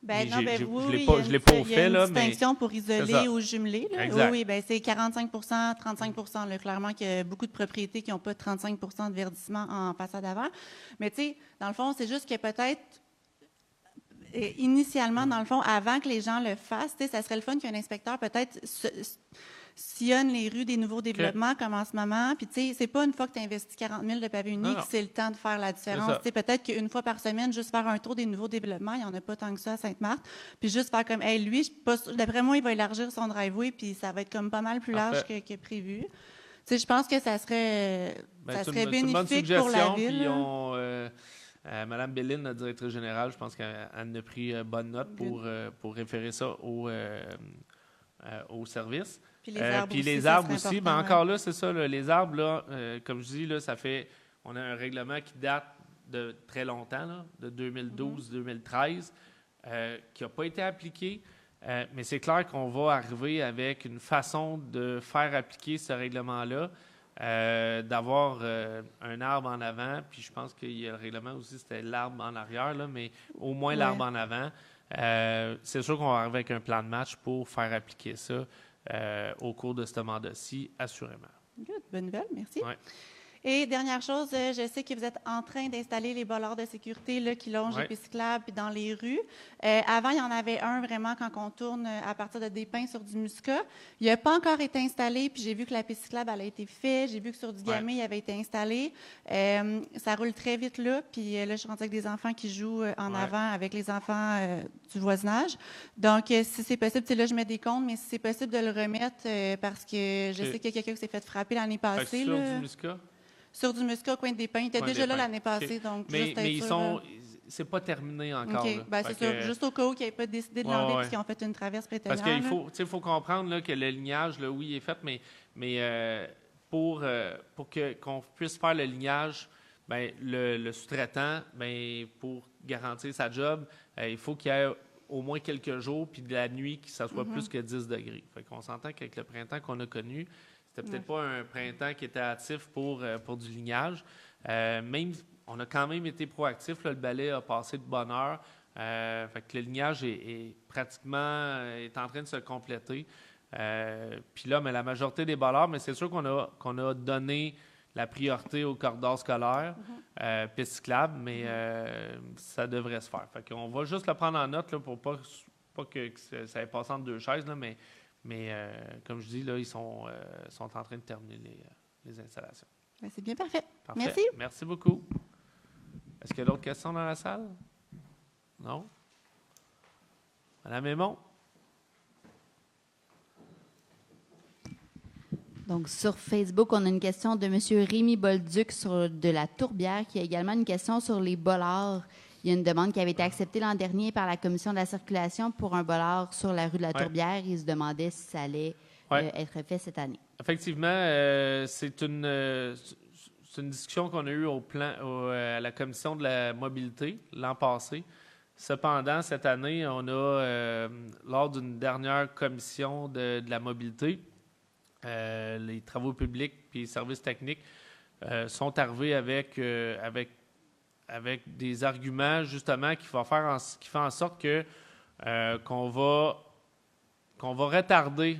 Ben non, ben oui, je l'ai pas au il y a fait, une là, distinction mais pour isoler ou jumeler. Là. Exact. Oui, ben c'est 45 35 là. Clairement qu'il y a beaucoup de propriétés qui n'ont pas 35 de verdissement en façade avant. Mais tu sais, dans le fond, c'est juste que peut-être initialement, dans le fond, avant que les gens le fassent, tu sais, ça serait le fun qu'un inspecteur peut-être sillonne les rues des nouveaux développements comme en ce moment. Puis, tu sais, c'est pas une fois que tu investis 40 000 de pavé unique, c'est le temps de faire la différence. Tu sais, peut-être qu'une fois par semaine, juste faire un tour des nouveaux développements, il n'y en a pas tant que ça à Sainte-Marthe. Puis juste faire comme, hey, lui, d'après moi, il va élargir son driveway, puis ça va être comme pas mal plus large que prévu. Tu sais, je pense que ça serait bénéfique pour la ville. Puis Mme Béline, la directrice générale, je pense qu'elle en a pris bonne note pour référer ça au service. Puis les arbres aussi. Ben, encore là, c'est ça. Là, les arbres, là, comme je dis, là, on a un règlement qui date de très longtemps, là, de 2012-2013, qui n'a pas été appliqué. Mais c'est clair qu'on va arriver avec une façon de faire appliquer ce règlement-là, d'avoir un arbre en avant. Puis je pense qu'il y a le règlement aussi, c'était l'arbre en arrière, là, mais au moins l'arbre en avant. C'est sûr qu'on va arriver avec un plan de match pour faire appliquer ça au cours de ce mandat-ci, assurément. Good. Bonne nouvelle, merci. Ouais. Et dernière chose, je sais que vous êtes en train d'installer les bollards de sécurité là, qui longent les pistes cyclables puis dans les rues. Avant, il y en avait un vraiment quand on tourne à partir de Despins sur du Muscat. Il n'a pas encore été installé, puis j'ai vu que la piste cyclable elle a été faite. J'ai vu que sur du Gamay, il avait été installé. Ça roule très vite là, puis là, je suis rendue avec des enfants qui jouent en avant avec les enfants du voisinage. Donc, si c'est possible, tu sais, là, je mets des comptes, mais si c'est possible de le remettre parce que je sais qu'il y a quelqu'un qui s'est fait frapper l'année passée. Sur du Muscat? Sur du Muscat, au coin des Pins. Il était déjà là l'année passée, donc mais juste c'est pas terminé encore. OK. Ben, c'est ça. Juste au cas où ils n'avaient pas décidé de l'enlever parce qu'ils ont fait une traverse pétonière. Parce qu'il faut comprendre là, que le lignage, là, oui, il est fait, mais pour qu'on puisse faire le lignage, ben, le sous-traitant, ben, pour garantir sa job, il faut qu'il y ait au moins quelques jours, puis de la nuit, que ça soit plus que 10 degrés. Fait qu'on s'entend qu'avec le printemps qu'on a connu, c'était peut-être pas un printemps qui était hâtif pour du lignage. Même, on a quand même été proactif. Là, le balai a passé de bonne heure. Fait que le lignage est pratiquement en train de se compléter. Puis là, mais la majorité des bollards, mais c'est sûr qu'on a donné la priorité au corridor scolaire, piste cyclable, mais ça devrait se faire. Fait qu'on va juste le prendre en note là, pour pas que ça ait passé entre deux chaises, là, mais comme je dis, là, ils sont en train de terminer les installations. Ben, c'est bien parfait. Merci. Merci beaucoup. Est-ce qu'il y a d'autres questions dans la salle? Non? Madame Aymon? Donc, sur Facebook, on a une question de M. Rémi Bolduc de la Tourbière, qui a également une question sur les bollards. Il y a une demande qui avait été acceptée l'an dernier par la Commission de la circulation pour un bollard sur la rue de la Tourbière. Il se demandait si ça allait être fait cette année. Effectivement, c'est une discussion qu'on a eue à la Commission de la mobilité l'an passé. Cependant, cette année, on a, lors d'une dernière commission de la mobilité, les travaux publics et les services techniques sont arrivés avec des arguments, justement, qui font en sorte qu'on va retarder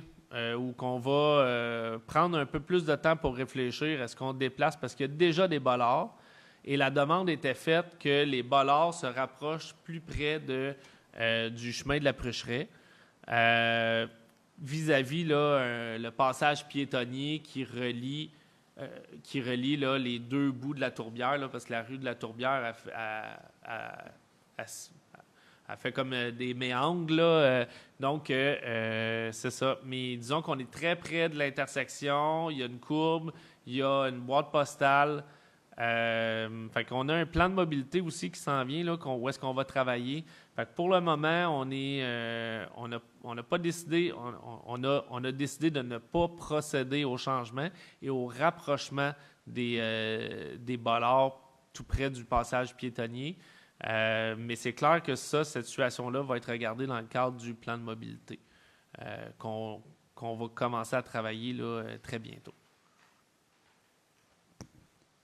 ou qu'on va prendre un peu plus de temps pour réfléchir. Est-ce qu'on déplace? Parce qu'il y a déjà des bollards et la demande était faite que les bollards se rapprochent plus près du chemin de la Prucheraie vis-à-vis le passage piétonnier qui relie là, les deux bouts de la Tourbière, là, parce que la rue de la Tourbière a fait comme des méandres. Là, donc, c'est ça. Mais disons qu'on est très près de l'intersection. Il y a une courbe, il y a une boîte postale. Fait qu'on a un plan de mobilité aussi qui s'en vient, là, où est-ce qu'on va travailler. Fait que pour le moment, on n'a pas décidé, on a décidé de ne pas procéder au changement et au rapprochement des bollards tout près du passage piétonnier. Mais c'est clair que cette situation-là va être regardée dans le cadre du plan de mobilité qu'on va commencer à travailler là, très bientôt.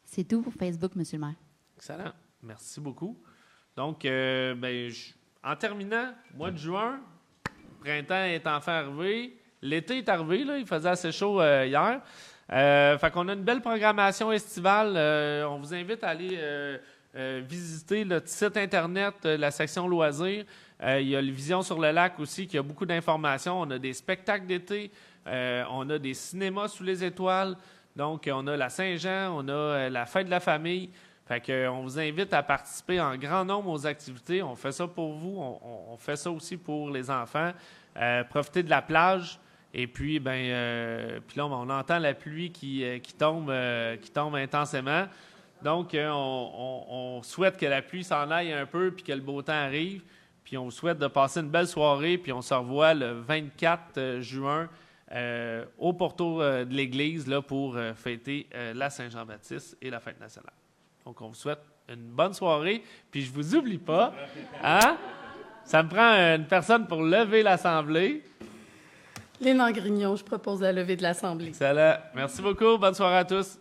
C'est tout pour Facebook, M. le maire. Excellent. Merci beaucoup. Donc, en terminant, mois de juin, le printemps est enfin arrivé. L'été est arrivé, là, il faisait assez chaud hier. Fait qu'on a une belle programmation estivale. On vous invite à aller visiter notre site Internet, la section loisirs. Il y a le Vision sur le lac aussi, qui a beaucoup d'informations. On a des spectacles d'été. On a des cinémas sous les étoiles. Donc, on a la Saint-Jean, on a la fête de la famille. Fait qu'on vous invite à participer en grand nombre aux activités. On fait ça pour vous. On fait ça aussi pour les enfants. Profitez de la plage. Et puis, puis là, on entend la pluie qui tombe intensément. Donc, on souhaite que la pluie s'en aille un peu puis que le beau temps arrive. Puis, on vous souhaite de passer une belle soirée. Puis, on se revoit le 24 juin au porto de l'église là, pour fêter la Saint-Jean-Baptiste et la fête nationale. Donc, on vous souhaite une bonne soirée. Puis, je vous oublie pas. Hein? Ça me prend une personne pour lever l'Assemblée. Lynn Grignon, je propose la levée de l'Assemblée. Excellent. Merci beaucoup. Bonne soirée à tous.